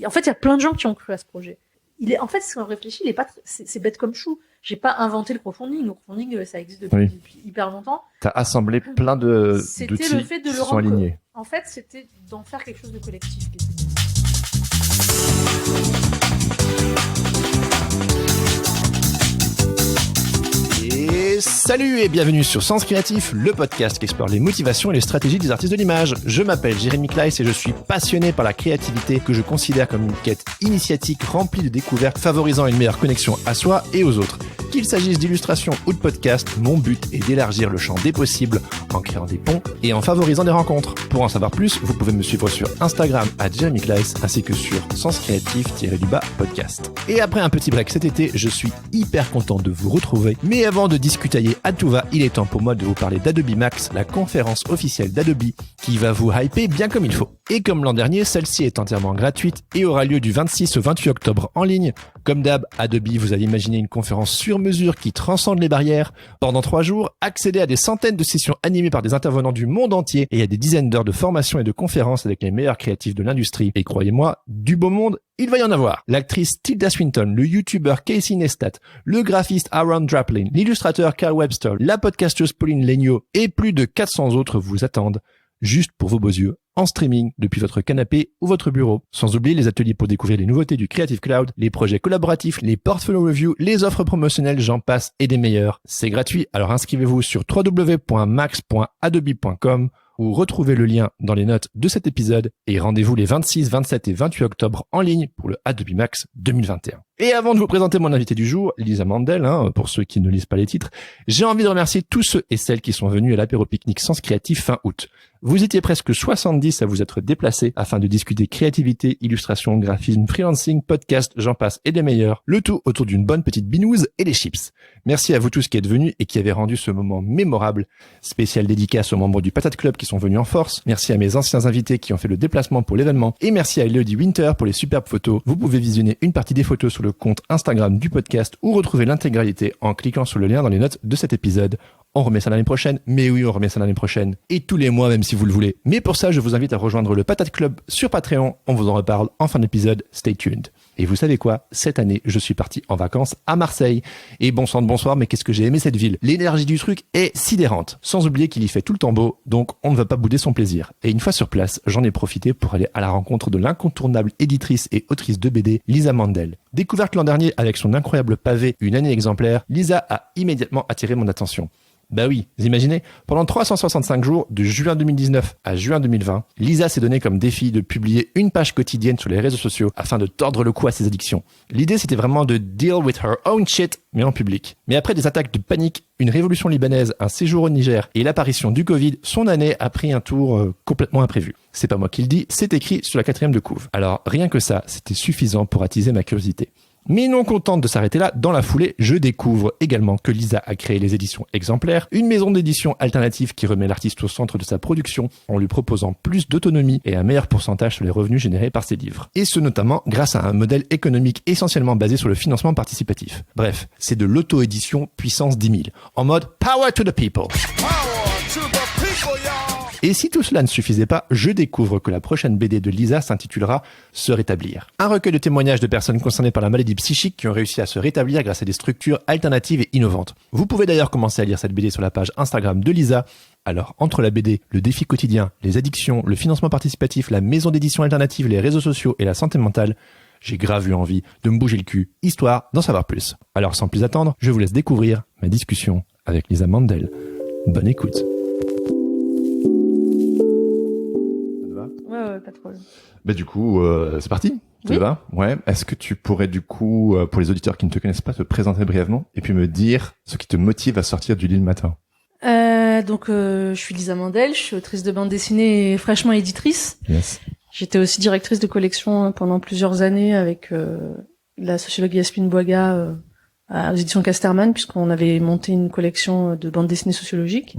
En fait, il y a plein de gens qui ont cru à ce projet. En fait, si on réfléchit, c'est bête comme chou. J'ai pas inventé le crowdfunding. Le crowdfunding, ça existe depuis hyper longtemps. T'as assemblé plein d'outils C'était le fait de qui le sont alignés. En fait, c'était d'en faire quelque chose de collectif. Et salut et bienvenue sur Sens Créatif, le podcast qui explore les motivations et les stratégies des artistes de l'image. Je m'appelle Jérémy Kleiss et je suis passionné par la créativité que je considère comme une quête initiatique remplie de découvertes favorisant une meilleure connexion à soi et aux autres. Qu'il s'agisse d'illustration ou de podcast, mon but est d'élargir le champ des possibles en créant des ponts et en favorisant des rencontres. Pour en savoir plus, vous pouvez me suivre sur Instagram @Jérémy Kleiss ainsi que sur senscreatif-podcast. Et après un petit break cet été, je suis hyper content de vous retrouver. Mais avant de discutailler à tout va, il est temps pour moi de vous parler d'Adobe Max, la conférence officielle d'Adobe qui va vous hyper bien comme il faut. Et comme l'an dernier, celle-ci est entièrement gratuite et aura lieu du 26 au 28 octobre en ligne. Comme d'hab, Adobe vous a imaginé une conférence sur mesure qui transcende les barrières. Pendant 3 jours, accédez à des centaines de sessions animées par des intervenants du monde entier et à des dizaines d'heures de formation et de conférences avec les meilleurs créatifs de l'industrie. Et croyez-moi, du beau monde, il va y en avoir. L'actrice Tilda Swinton, le youtubeur Casey Neistat, le graphiste Aaron Draplin, l'illustrateur Carl Webster, la podcasteuse Pauline Legnaud et plus de 400 autres vous attendent juste pour vos beaux yeux, en streaming depuis votre canapé ou votre bureau. Sans oublier les ateliers pour découvrir les nouveautés du Creative Cloud, les projets collaboratifs, les portfolio reviews, les offres promotionnelles, j'en passe et des meilleurs. C'est gratuit, alors inscrivez-vous sur www.max.adobe.com ou retrouvez le lien dans les notes de cet épisode et rendez-vous les 26, 27 et 28 octobre en ligne pour le Adobe Max 2021. Et avant de vous présenter mon invité du jour, Lisa Mandel, pour ceux qui ne lisent pas les titres, j'ai envie de remercier tous ceux et celles qui sont venus à l'apéro pique-nique Sens Créatif fin août. Vous étiez presque 70 à vous être déplacés afin de discuter créativité, illustration, graphisme, freelancing, podcast, j'en passe et des meilleurs. Le tout autour d'une bonne petite binouze et des chips. Merci à vous tous qui êtes venus et qui avez rendu ce moment mémorable. Spécial dédicace aux membres du Patate Club qui sont venus en force. Merci à mes anciens invités qui ont fait le déplacement pour l'événement. Et merci à Elodie Winter pour les superbes photos. Vous pouvez visionner une partie des photos sur le compte Instagram du podcast ou retrouver l'intégralité en cliquant sur le lien dans les notes de cet épisode. On remet ça l'année prochaine. Mais oui, on remet ça l'année prochaine. Et tous les mois, même si vous le voulez. Mais pour ça, je vous invite à rejoindre le Patate Club sur Patreon. On vous en reparle en fin d'épisode. Stay tuned. Et vous savez quoi? Cette année, je suis parti en vacances à Marseille. Et bon sang de bonsoir, mais qu'est-ce que j'ai aimé cette ville. L'énergie du truc est sidérante. Sans oublier qu'il y fait tout le temps beau. Donc, on ne va pas bouder son plaisir. Et une fois sur place, j'en ai profité pour aller à la rencontre de l'incontournable éditrice et autrice de BD, Lisa Mandel. Découverte l'an dernier avec son incroyable pavé, une année exemplaire, Lisa a immédiatement attiré mon attention. Bah oui, vous imaginez, pendant 365 jours, de juin 2019 à juin 2020, Lisa s'est donné comme défi de publier une page quotidienne sur les réseaux sociaux afin de tordre le cou à ses addictions. L'idée, c'était vraiment de deal with her own shit, mais en public. Mais après des attaques de panique, une révolution libanaise, un séjour au Niger et l'apparition du Covid, son année a pris un tour complètement imprévu. C'est pas moi qui le dis, c'est écrit sur la 4e de couve. Alors, rien que ça, c'était suffisant pour attiser ma curiosité. Mais non contente de s'arrêter là, dans la foulée, je découvre également que Lisa a créé les éditions Exemplaires, une maison d'édition alternative qui remet l'artiste au centre de sa production en lui proposant plus d'autonomie et un meilleur pourcentage sur les revenus générés par ses livres. Et ce notamment grâce à un modèle économique essentiellement basé sur le financement participatif. Bref, c'est de l'auto-édition puissance 10 000, en mode Power to the people. Et si tout cela ne suffisait pas, je découvre que la prochaine BD de Lisa s'intitulera « Se rétablir ». Un recueil de témoignages de personnes concernées par la maladie psychique qui ont réussi à se rétablir grâce à des structures alternatives et innovantes. Vous pouvez d'ailleurs commencer à lire cette BD sur la page Instagram de Lisa. Alors, entre la BD, le défi quotidien, les addictions, le financement participatif, la maison d'édition alternative, les réseaux sociaux et la santé mentale, j'ai grave eu envie de me bouger le cul, histoire d'en savoir plus. Alors, sans plus attendre, je vous laisse découvrir ma discussion avec Lisa Mandel. Bonne écoute. Ouais, pas de problème. Bah du coup, c'est parti. Ça oui. va? Ouais. Est-ce que tu pourrais du coup, pour les auditeurs qui ne te connaissent pas, te présenter brièvement et puis me dire ce qui te motive à sortir du lit le matin? Donc, je suis Lisa Mandel, je suis autrice de bande dessinée et fraîchement éditrice. Yes. J'étais aussi directrice de collection pendant plusieurs années avec la sociologue Yasmine Bouaga aux éditions Casterman, puisqu'on avait monté une collection de bande dessinée sociologique.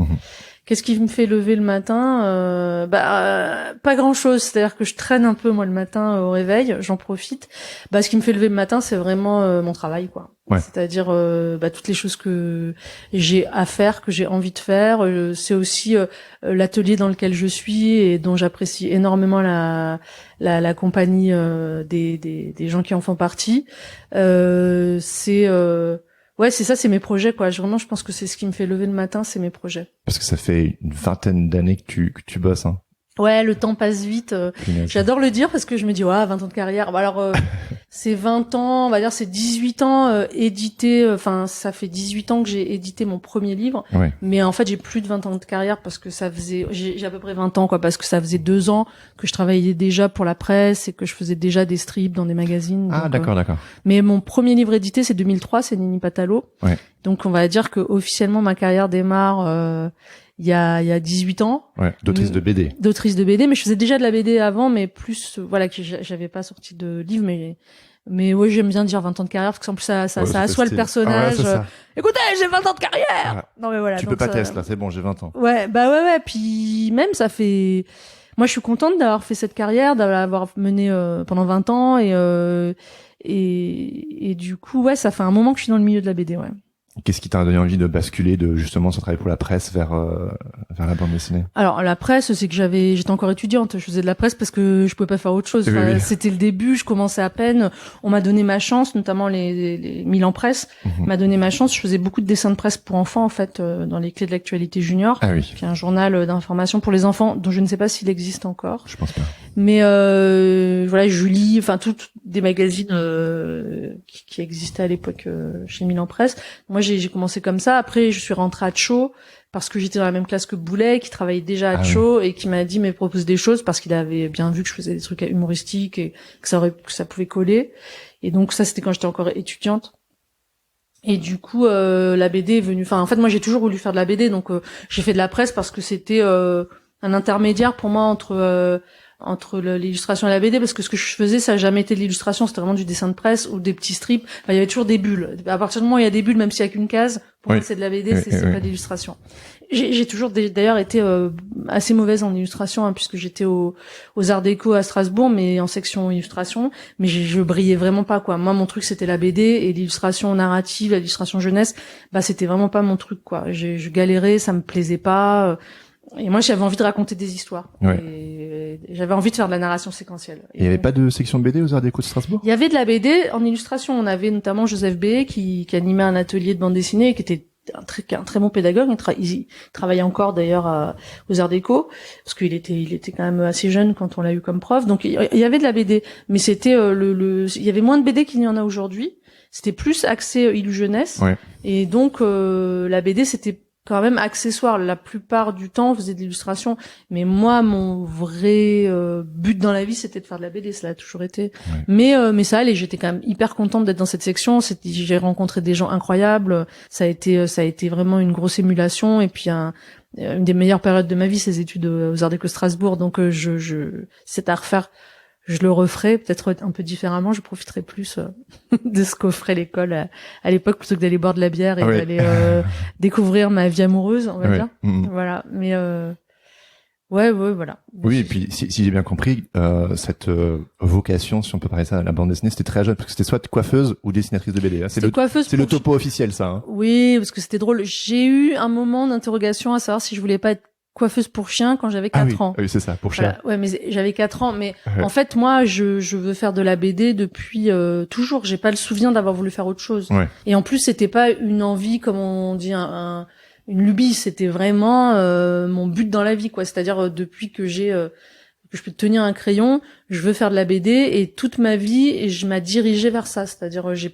Qu'est-ce qui me fait lever le matin? Pas grand-chose. C'est-à-dire que je traîne un peu moi le matin au réveil, j'en profite. Ce qui me fait lever le matin, c'est vraiment mon travail, quoi. Ouais. C'est-à-dire toutes les choses que j'ai à faire, que j'ai envie de faire. C'est aussi l'atelier dans lequel je suis et dont j'apprécie énormément la compagnie des gens qui en font partie. C'est ça, c'est mes projets, quoi. Vraiment, je pense que c'est ce qui me fait lever le matin, c'est mes projets. Parce que ça fait une vingtaine d'années que tu bosses, hein. Ouais, le temps passe vite. J'adore le dire parce que je me dis, 20 ans de carrière. C'est 20 ans, on va dire, c'est 18 ans édité. Enfin, ça fait 18 ans que j'ai édité mon premier livre. Ouais. Mais en fait, j'ai plus de 20 ans de carrière parce que j'ai à peu près 20 ans, quoi, parce que ça faisait 2 ans que je travaillais déjà pour la presse et que je faisais déjà des strips dans des magazines. Ah, d'accord. Mais mon premier livre édité, c'est 2003, c'est Nini Patalo. Ouais. Donc, on va dire que officiellement, ma carrière démarre, il y a 18 ans. Ouais, d'autrice de BD. D'autrice de BD, mais je faisais déjà de la BD avant, mais plus, que j'avais pas sorti de livre, mais ouais, j'aime bien dire 20 ans de carrière, parce qu'en plus, ça assoit le personnage. Ah ouais, ça. Écoutez, j'ai 20 ans de carrière! Ouais. Non, mais voilà. Tu peux pas tester, là, c'est bon, j'ai 20 ans. Ouais, puis même, ça fait, moi, je suis contente d'avoir fait cette carrière, d'avoir mené, pendant 20 ans, et du coup, ouais, ça fait un moment que je suis dans le milieu de la BD, ouais. Qu'est-ce qui t'a donné envie de basculer de justement ce travail pour la presse vers la bande dessinée? Alors la presse, c'est que j'étais encore étudiante, je faisais de la presse parce que je pouvais pas faire autre chose. Oui. C'était le début, je commençais à peine. On m'a donné ma chance, notamment les Milan Presse m'a donné ma chance. Je faisais beaucoup de dessins de presse pour enfants en fait dans les Clés de l'actualité junior, qui est un journal d'information pour les enfants dont je ne sais pas s'il existe encore. Je pense pas. Mais je lis, toutes des magazines qui existaient à l'époque chez Milan Presse. Moi, j'ai commencé comme ça. Après, je suis rentrée à Tcho parce que j'étais dans la même classe que Boulet, qui travaillait déjà à Tcho et qui m'a dit mais propose des choses parce qu'il avait bien vu que je faisais des trucs humoristiques et que ça pouvait coller. Et donc ça, c'était quand j'étais encore étudiante. Et du coup, la BD est venue. Enfin, en fait, moi, j'ai toujours voulu faire de la BD, donc j'ai fait de la presse parce que c'était un intermédiaire pour moi entre l'illustration et la BD, parce que ce que je faisais, ça n'a jamais été de l'illustration, c'était vraiment du dessin de presse ou des petits strips. Il y avait toujours des bulles. À partir du moment où il y a des bulles, même s'il y a qu'une case, pour moi c'est de la BD, c'est pas de l'illustration. J'ai toujours d'ailleurs été assez mauvaise en illustration, puisque j'étais aux Arts Déco à Strasbourg, mais en section illustration, mais je brillais vraiment pas, quoi. Moi, mon truc c'était la BD et l'illustration narrative, l'illustration jeunesse, c'était vraiment pas mon truc, quoi. Je galérais, ça me plaisait pas. Et moi, j'avais envie de raconter des histoires. Ouais. Et j'avais envie de faire de la narration séquentielle. Et il n'y avait pas de section BD aux Arts Déco de Strasbourg? Il y avait de la BD en illustration. On avait notamment Joseph B. qui animait un atelier de bande dessinée et qui était un très bon pédagogue. Il travaillait encore d'ailleurs aux Arts Déco parce qu'il était quand même assez jeune quand on l'a eu comme prof. Donc il y avait de la BD, mais c'était il y avait moins de BD qu'il n'y en a aujourd'hui. C'était plus axé illu jeunesse. Ouais. Et donc la BD c'était quand même accessoire. La plupart du temps, on faisait de l'illustration. Mais moi, mon vrai but dans la vie, c'était de faire de la BD. Ça l'a toujours été. Ouais. Mais ça allait. J'étais quand même hyper contente d'être dans cette section. J'ai rencontré des gens incroyables. Ça a été vraiment une grosse émulation. Et puis une des meilleures périodes de ma vie, ces études aux Arts Déco Strasbourg. Donc c'est à refaire. Je le referai peut-être un peu différemment. Je profiterai plus de ce qu'offrait l'école à l'époque plutôt que d'aller boire de la bière et d'aller découvrir ma vie amoureuse, on va dire. Voilà. Mais voilà. Oui, et puis si j'ai bien compris, cette vocation, si on peut parler ça, à la bande dessinée, c'était très jeune parce que c'était soit coiffeuse ou dessinatrice de BD. Hein. C'est le topo officiel, ça. Hein. Oui, parce que c'était drôle. J'ai eu un moment d'interrogation à savoir si je voulais pas être coiffeuse pour chien quand j'avais 4 ans. Oui, c'est ça, pour chien. Voilà. Ouais, mais j'avais 4 ans. Mais en fait, moi, je veux faire de la BD depuis toujours. J'ai pas le souvenir d'avoir voulu faire autre chose. Ouais. Et en plus, c'était pas une envie, comme on dit, une lubie. C'était vraiment mon but dans la vie, quoi. C'est-à-dire depuis que que je peux tenir un crayon, je veux faire de la BD et toute ma vie, et je m'ai dirigée vers ça. C'est-à-dire j'ai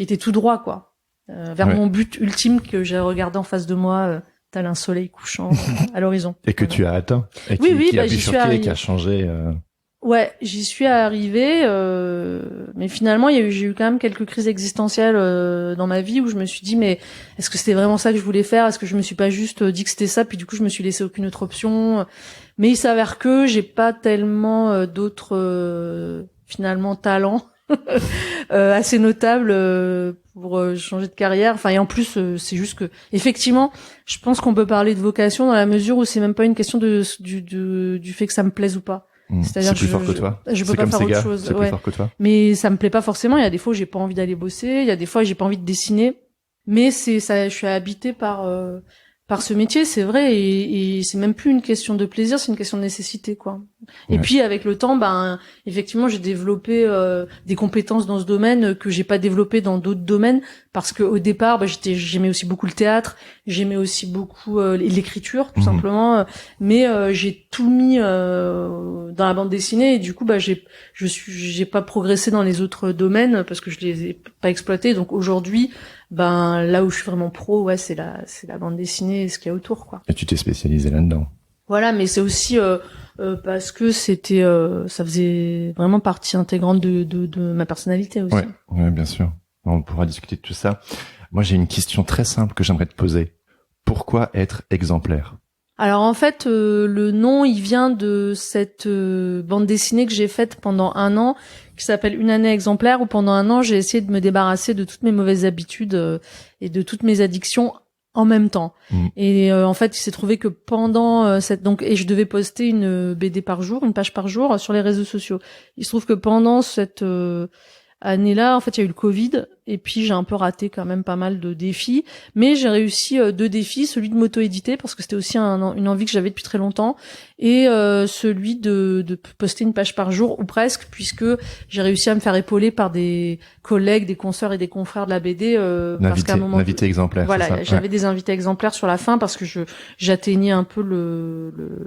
été tout droit, quoi, vers mon but ultime que j'ai regardé en face de moi. Tel un soleil couchant à l'horizon. Et que tu as atteint. Et qui a bifurqué et qui a changé. Ouais, j'y suis arrivée, mais finalement, j'ai eu quand même quelques crises existentielles dans ma vie où je me suis dit, mais est-ce que c'était vraiment ça que je voulais faire? Est-ce que je me suis pas juste dit que c'était ça, puis du coup, je me suis laissé aucune autre option? Mais il s'avère que j'ai pas tellement d'autres finalement talents assez notable pour changer de carrière. Enfin, et en plus, c'est juste que effectivement, je pense qu'on peut parler de vocation dans la mesure où c'est même pas une question du fait que ça me plaise ou pas. C'est-à-dire c'est plus fort que toi. Je peux pas faire autre chose. C'est plus fort que toi. Mais ça me plaît pas forcément. Il y a des fois où j'ai pas envie d'aller bosser. Il y a des fois où j'ai pas envie de dessiner. Mais c'est ça, je suis habitée par ce métier, c'est vrai, et c'est même plus une question de plaisir, c'est une question de nécessité, quoi. Et puis avec le temps, effectivement, j'ai développé des compétences dans ce domaine que j'ai pas développé dans d'autres domaines, parce que au départ, j'aimais aussi beaucoup le théâtre, j'aimais aussi beaucoup l'écriture, tout simplement, mais j'ai tout mis dans la bande dessinée, et du coup, j'ai pas progressé dans les autres domaines parce que je les ai pas exploités. Donc aujourd'hui, là où je suis vraiment pro, c'est la bande dessinée et ce qu'il y a autour, quoi. Et tu t'es spécialisé là-dedans. Voilà, mais c'est aussi parce que c'était ça faisait vraiment partie intégrante de ma personnalité aussi. Ouais, bien sûr. On pourra discuter de tout ça. Moi, j'ai une question très simple que j'aimerais te poser. Pourquoi être exemplaire? Alors en fait, le nom, il vient de cette bande dessinée que j'ai faite pendant 1 an, qui s'appelle Une année exemplaire, où pendant 1 an, j'ai essayé de me débarrasser de toutes mes mauvaises habitudes et de toutes mes addictions en même temps. Et en fait, il s'est trouvé que pendant et je devais poster une BD par jour, une page par jour sur les réseaux sociaux. Il se trouve que pendant cette année-là, en fait, il y a eu le Covid, et puis j'ai un peu raté quand même pas mal de défis, mais j'ai réussi 2 défis, celui de m'auto-éditer, parce que c'était aussi une envie que j'avais depuis très longtemps, et celui de poster une page par jour, ou presque, puisque j'ai réussi à me faire épauler par des collègues, des consoeurs et des confrères de la BD, parce qu'à un moment... L'invité exemplaire, voilà, c'est ça. j'avais des invités exemplaires sur la fin, parce que j'atteignais un peu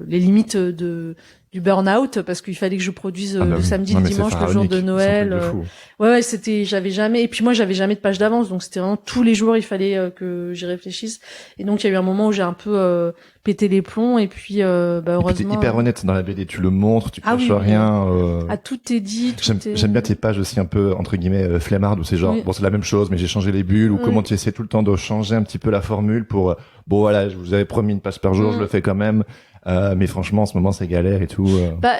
les limites du burn-out, parce qu'il fallait que je produise le samedi, le dimanche, le jour de Noël. Ouais, j'avais jamais, et puis moi j'avais jamais de page d'avance, donc c'était vraiment tous les jours il fallait que j'y réfléchisse. Et donc il y a eu un moment où j'ai un peu pété les plombs, et puis heureusement. Et puis t'es hyper honnête dans la BD, tu le montres, tu caches rien. Tout est dit. J'aime bien tes pages aussi un peu entre guillemets flemmardes, où c'est genre bon, c'est la même chose, mais j'ai changé les bulles, ou comment tu essaies tout le temps de changer un petit peu la formule pour bon voilà, je vous avais promis une page par jour, je le fais quand même. Mais franchement, en ce moment, c'est galère et tout.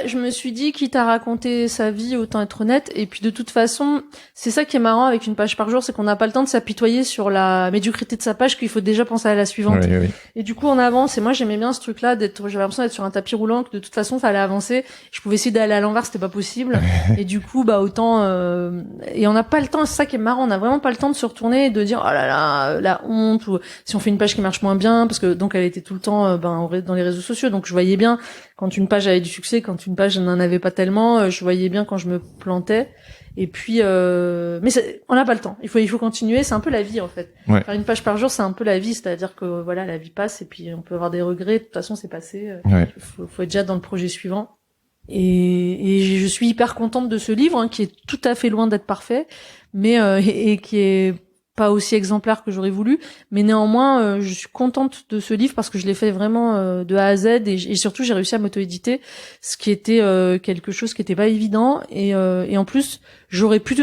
Je me suis dit, quitte à raconter sa vie, autant être honnête. Et puis, de toute façon, c'est ça qui est marrant avec une page par jour, c'est qu'on n'a pas le temps de s'apitoyer sur la médiocrité de sa page, qu'il faut déjà penser à la suivante. Oui. Et du coup, on avance. Et moi, j'aimais bien ce truc-là, j'avais l'impression d'être sur un tapis roulant, que de toute façon, fallait avancer. Je pouvais essayer d'aller à l'envers, c'était pas possible. Et du coup, autant, et on n'a pas le temps, c'est ça qui est marrant, on n'a vraiment pas le temps de se retourner et de dire, oh là là, la honte, ou si on fait une page qui marche moins bien, parce que donc elle était tout le temps, dans les réseaux sociaux. Donc je voyais bien quand une page avait du succès, quand une page n'en avait pas tellement, je voyais bien quand je me plantais. Et puis mais on n'a pas le temps. Il faut continuer, c'est un peu la vie en fait. Ouais. Faire une page par jour, c'est un peu la vie, c'est-à-dire que voilà, la vie passe et puis on peut avoir des regrets, de toute façon c'est passé. Faut être déjà dans le projet suivant. Et je suis hyper contente de ce livre qui est tout à fait loin d'être parfait, mais et qui est pas aussi exemplaire que j'aurais voulu, mais néanmoins je suis contente de ce livre parce que je l'ai fait vraiment de A à Z, et surtout j'ai réussi à m'auto-éditer, ce qui était quelque chose qui était pas évident, et en plus j'aurais pu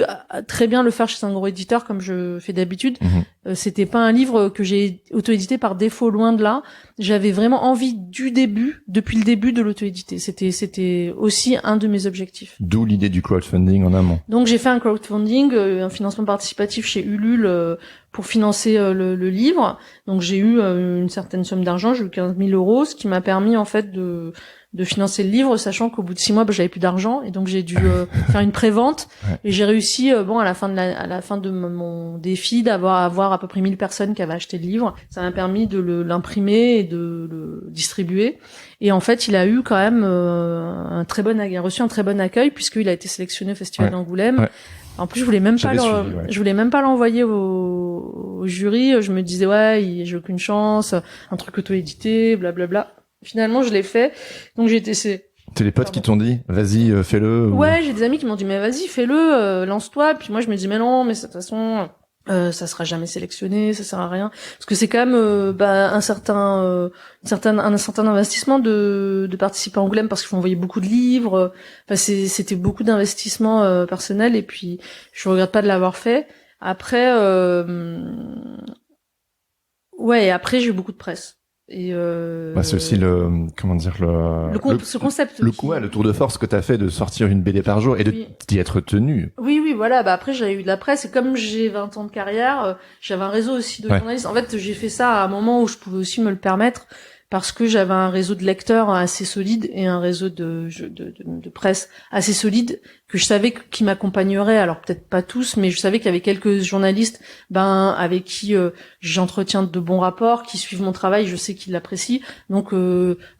très bien le faire chez un gros éditeur comme je fais d'habitude. C'était pas un livre que j'ai auto-édité par défaut, loin de là. J'avais vraiment envie depuis le début de l'auto-éditer. C'était aussi un de mes objectifs. D'où l'idée du crowdfunding en amont. Donc j'ai fait un crowdfunding, un financement participatif chez Ulule pour financer le livre. Donc j'ai eu une certaine somme d'argent, j'ai eu 15 000 €, ce qui m'a permis en fait de financer le livre, sachant qu'au bout de 6 mois, j'avais plus d'argent, et donc j'ai dû faire une prévente. Et j'ai réussi, à la fin de mon défi, avoir à peu près 1000 personnes qui avaient acheté le livre. Ça m'a permis de l'imprimer et de le distribuer. Et en fait, il a eu quand même il a reçu un très bon accueil, puisqu'il a été sélectionné au Festival d'Angoulême. Ouais. En plus, je voulais même pas l'envoyer au jury. Je me disais, j'ai aucune chance, un truc auto-édité, blablabla. Finalement, je l'ai fait. Donc j'ai été... C'est les potes qui t'ont dit, vas-y, fais-le. Ouais, j'ai des amis qui m'ont dit, mais vas-y, fais-le, lance-toi. Puis moi, je me dis, mais non, mais de toute façon, ça sera jamais sélectionné, ça sert à rien. Parce que c'est quand même un certain investissement de participer à Angoulême, parce qu'il faut envoyer beaucoup de livres. Enfin, c'était beaucoup d'investissement personnel, et puis je regrette pas de l'avoir fait. Après, après j'ai eu beaucoup de presse. Et c'est aussi ce concept, le tour de force que t'as fait de sortir une BD par jour et d'y être tenu. Oui, voilà. Bah après, j'avais eu de la presse et comme j'ai 20 ans de carrière, j'avais un réseau aussi de journalistes. En fait, j'ai fait ça à un moment où je pouvais aussi me le permettre parce que j'avais un réseau de lecteurs assez solide et un réseau de presse assez solide que je savais qui m'accompagnerait. Alors peut-être pas tous, mais je savais qu'il y avait quelques journalistes, avec qui j'entretiens de bons rapports, qui suivent mon travail, je sais qu'ils l'apprécient. Donc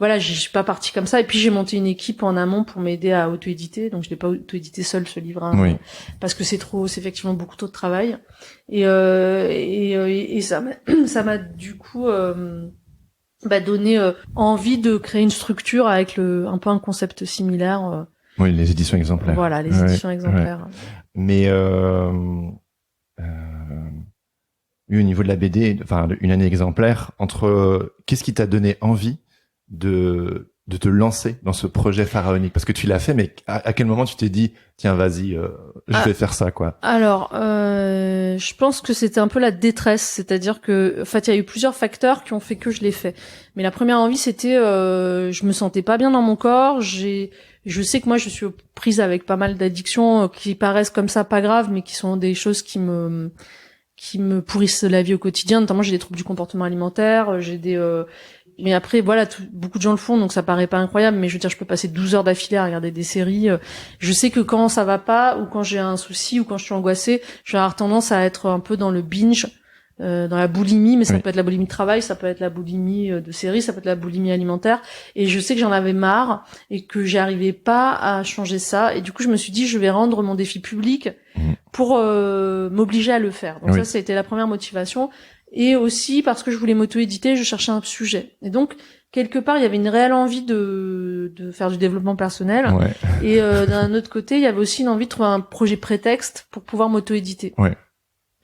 voilà, je suis pas partie comme ça. Et puis j'ai monté une équipe en amont pour m'aider à auto-éditer. Donc je l'ai pas auto-édité seul ce livre, hein, Oui. parce que c'est effectivement beaucoup trop de travail. Et ça m'a du coup donné envie de créer une structure avec un peu un concept similaire. Oui, les éditions exemplaires. Voilà, les éditions exemplaires. Ouais. Mais oui, au niveau de la BD, enfin une année exemplaire, qu'est-ce qui t'a donné envie de te lancer dans ce projet pharaonique? Parce que tu l'as fait, mais à quel moment tu t'es dit tiens, vas-y, je vais faire ça, quoi? Alors, je pense que c'était un peu la détresse, c'est-à-dire que, en fait, il y a eu plusieurs facteurs qui ont fait que je l'ai fait. Mais la première envie, c'était, je me sentais pas bien dans mon corps. Je sais que moi, je suis prise avec pas mal d'addictions qui paraissent comme ça pas graves, mais qui sont des choses qui me pourrissent la vie au quotidien. Notamment, j'ai des troubles du comportement alimentaire, mais après, voilà, beaucoup de gens le font, donc ça paraît pas incroyable, mais je veux dire, je peux passer 12 heures d'affilée à regarder des séries. Je sais que quand ça va pas, ou quand j'ai un souci, ou quand je suis angoissée, je vais avoir tendance à être un peu dans le binge, dans la boulimie, mais ça peut être la boulimie de travail, ça peut être la boulimie de série, ça peut être la boulimie alimentaire, et je sais que j'en avais marre, et que j'arrivais pas à changer ça, et du coup, je me suis dit, je vais rendre mon défi public pour m'obliger à le faire. Donc ça, c'était la première motivation. Et aussi parce que je voulais m'auto-éditer, je cherchais un sujet. Et donc, quelque part, il y avait une réelle envie de faire du développement personnel. Ouais. Et d'un autre côté, il y avait aussi une envie de trouver un projet prétexte pour pouvoir m'auto-éditer. Ouais.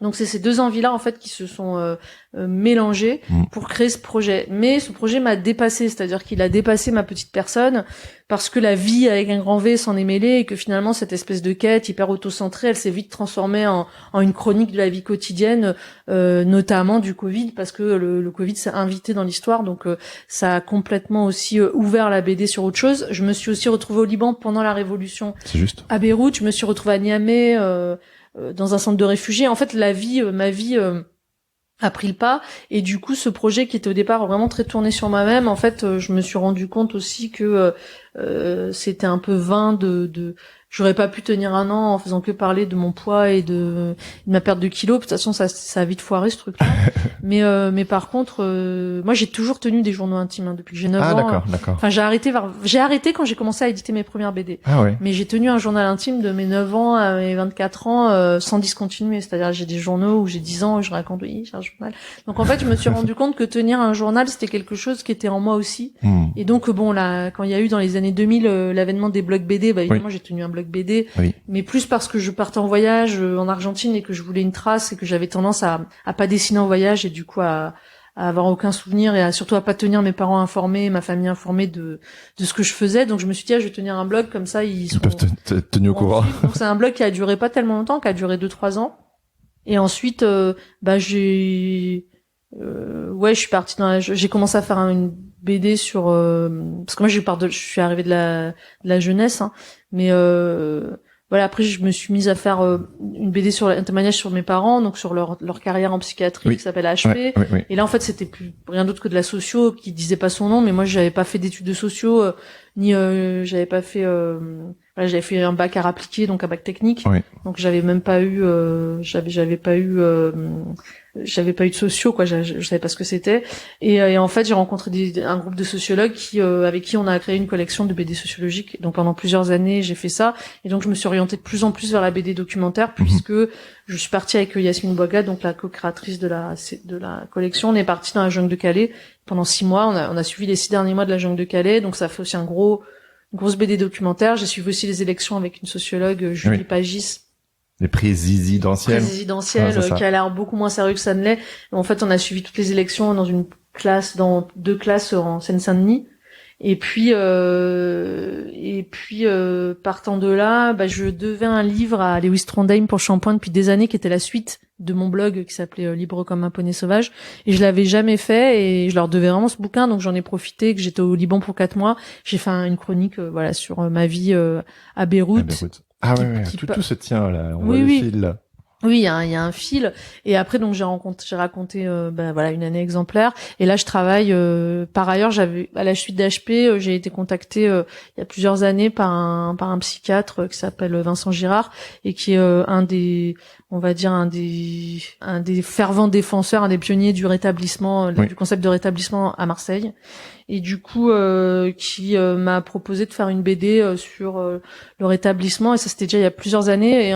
Donc c'est ces deux envies-là en fait qui se sont mélangées pour créer ce projet. Mais ce projet m'a dépassé, c'est-à-dire qu'il a dépassé ma petite personne parce que la vie avec un grand V s'en est mêlée et que finalement cette espèce de quête hyper auto-centrée, elle s'est vite transformée en une chronique de la vie quotidienne, notamment du Covid, parce que le Covid s'est invité dans l'histoire, donc ça a complètement aussi ouvert la BD sur autre chose. Je me suis aussi retrouvée au Liban pendant la Révolution. C'est juste. À Beyrouth, je me suis retrouvée à Niamey. Dans un centre de réfugiés. En fait, ma vie a pris le pas, et du coup, ce projet qui était au départ vraiment très tourné sur moi-même, en fait, je me suis rendu compte aussi que c'était un peu vain j'aurais pas pu tenir un an en faisant que parler de mon poids et de ma perte de kilos. De toute façon, ça a vite foiré ce truc-là. mais par contre, moi j'ai toujours tenu des journaux intimes depuis que j'ai 9 ans. D'accord. Enfin, j'ai arrêté quand j'ai commencé à éditer mes premières BD. Ah ouais. Mais j'ai tenu un journal intime de mes 9 ans à mes 24 ans sans discontinuer. C'est-à-dire j'ai des journaux où j'ai 10 ans où je raconte oui, j'ai un journal. Donc en fait, je me suis rendu compte que tenir un journal, c'était quelque chose qui était en moi aussi. Et donc bon là, quand il y a eu dans les années 2000 l'avènement des blogs BD, évidemment j'ai tenu un blog BD, mais plus parce que je partais en voyage en Argentine et que je voulais une trace et que j'avais tendance à pas dessiner en voyage et du coup à avoir aucun souvenir et surtout à pas tenir mes parents informés, ma famille informée de ce que je faisais. Donc je me suis dit je vais tenir un blog comme ça ils peuvent tenir au courant. Donc c'est un blog qui a duré pas tellement longtemps, qui a duré 2-3 ans. Et ensuite je suis partie j'ai commencé à faire une BD sur parce que moi je suis arrivée de la jeunesse, hein, mais voilà, après je me suis mise à faire une BD sur un témoignage sur mes parents, donc sur leur carrière en psychiatrie, qui s'appelle HP. Et là en fait c'était plus rien d'autre que de la socio qui disait pas son nom, mais moi j'avais pas fait d'études de socio ni j'avais pas fait j'avais fait un bac art appliqué, donc un bac technique. Donc j'avais même pas eu j'avais pas eu de socio, quoi. Je savais pas ce que c'était. Et en fait, j'ai rencontré un groupe de sociologues avec qui on a créé une collection de BD sociologiques. Donc pendant plusieurs années, j'ai fait ça. Et donc je me suis orientée de plus en plus vers la BD documentaire, puisque je suis partie avec Yasmine Bouaga, donc la co-créatrice de la collection. On est parti dans la jungle de Calais pendant 6 mois. On a suivi les 6 derniers mois de la jungle de Calais. Donc ça fait aussi une grosse BD documentaire. J'ai suivi aussi les élections avec une sociologue, Julie Pagis. Les présidentielles. Qui a l'air beaucoup moins sérieux que ça ne l'est. En fait, on a suivi toutes les élections dans 2 classes en Seine-Saint-Denis. Et puis partant de là, je devais un livre à Lewis Trondheim pour Shampoing depuis des années, qui était la suite de mon blog qui s'appelait Libre comme un poney sauvage, et je l'avais jamais fait et je leur devais vraiment ce bouquin, donc j'en ai profité que j'étais au Liban pour 4 mois. J'ai fait une chronique sur ma vie à Beyrouth. Ah ouais, tout se tient là. On voit le fil là. Oui, il y a un fil. Et après, donc j'ai raconté voilà une année exemplaire. Et là, je travaille. Par ailleurs, à la suite d'HP, j'ai été contactée il y a plusieurs années par un psychiatre qui s'appelle Vincent Girard et qui est un des fervents défenseurs, un des pionniers du rétablissement, du concept de rétablissement à Marseille. Et du coup, qui m'a proposé de faire une BD sur le rétablissement. Et ça, c'était déjà il y a plusieurs années.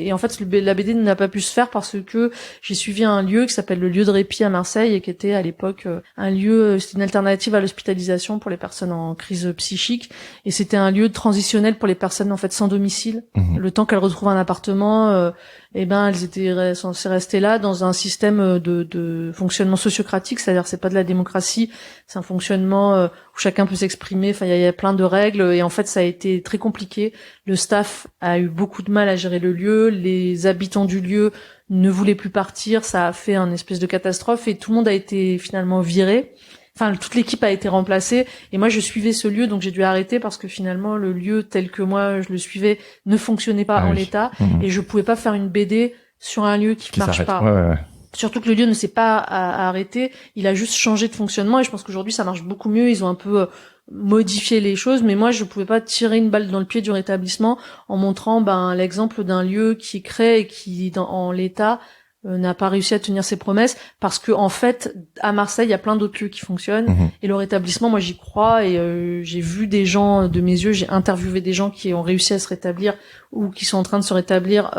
Et en fait, la BD n'a pas pu se faire parce que j'ai suivi un lieu qui s'appelle le lieu de répit à Marseille et qui était à l'époque un lieu, c'était une alternative à l'hospitalisation pour les personnes en crise psychique. Et c'était un lieu transitionnel pour les personnes en fait sans domicile. Le temps qu'elles retrouvent un appartement, elles étaient censées rester là dans un système de fonctionnement sociocratique, c'est-à-dire c'est pas de la démocratie, c'est un fonctionnement où chacun peut s'exprimer. Enfin, il y a plein de règles et en fait, ça a été très compliqué. Le staff a eu beaucoup de mal à gérer le lieu. Les habitants du lieu ne voulaient plus partir. Ça a fait un espèce de catastrophe et tout le monde a été finalement viré. Enfin, toute l'équipe a été remplacée et moi je suivais ce lieu, donc j'ai dû arrêter parce que finalement le lieu tel que moi je le suivais ne fonctionnait pas en l'état et je pouvais pas faire une BD sur un lieu qui marche pas. Ouais. Surtout que le lieu ne s'est pas arrêté, il a juste changé de fonctionnement et je pense qu'aujourd'hui ça marche beaucoup mieux. Ils ont un peu modifié les choses, mais moi je pouvais pas tirer une balle dans le pied du rétablissement en montrant l'exemple d'un lieu qui est créé et qui en l'état n'a pas réussi à tenir ses promesses parce que en fait à Marseille il y a plein d'autres lieux qui fonctionnent et le rétablissement moi j'y crois et j'ai vu des gens de mes yeux, j'ai interviewé des gens qui ont réussi à se rétablir ou qui sont en train de se rétablir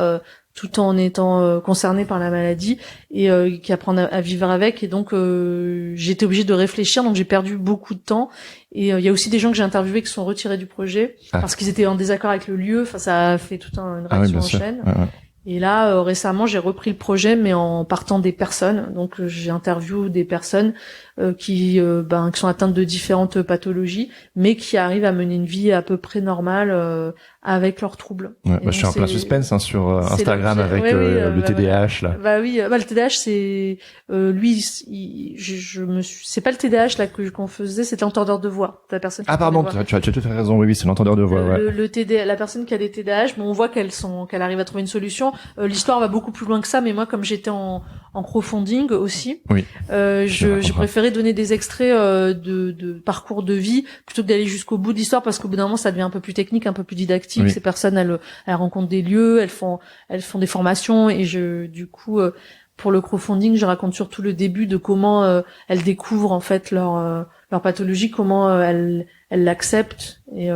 tout en étant concernés par la maladie et qui apprennent à vivre avec et donc j'étais obligée de réfléchir, donc j'ai perdu beaucoup de temps et il y a aussi des gens que j'ai interviewés qui sont retirés du projet parce qu'ils étaient en désaccord avec le lieu. Enfin, ça a fait toute une réaction en chaîne. Et là, récemment, j'ai repris le projet, mais en partant des personnes. Donc, j'ai interviewé des personnes qui sont atteintes de différentes pathologies, mais qui arrivent à mener une vie à peu près normale avec leurs troubles. Je suis en plein suspense sur Instagram avec le TDAH là. Le TDAH, c'est lui. C'est pas le TDAH là qu'on faisait, c'était l'entendeur de voix. La personne. Ah pardon, tu as tout à fait raison. Oui, c'est l'entendeur de voix. La personne qui a des TDAH, on voit qu'elle arrive à trouver une solution. L'histoire va beaucoup plus loin que ça, mais moi, comme j'étais en crowdfunding aussi, j'ai préféré donner des extraits de parcours de vie plutôt que d'aller jusqu'au bout de l'histoire parce qu'au bout d'un moment, ça devient un peu plus technique, un peu plus didactique. Ces personnes, elles rencontrent des lieux, elles font des formations et du coup, pour le crowdfunding, je raconte surtout le début de comment elles découvrent en fait leur pathologie, comment elles l'acceptent et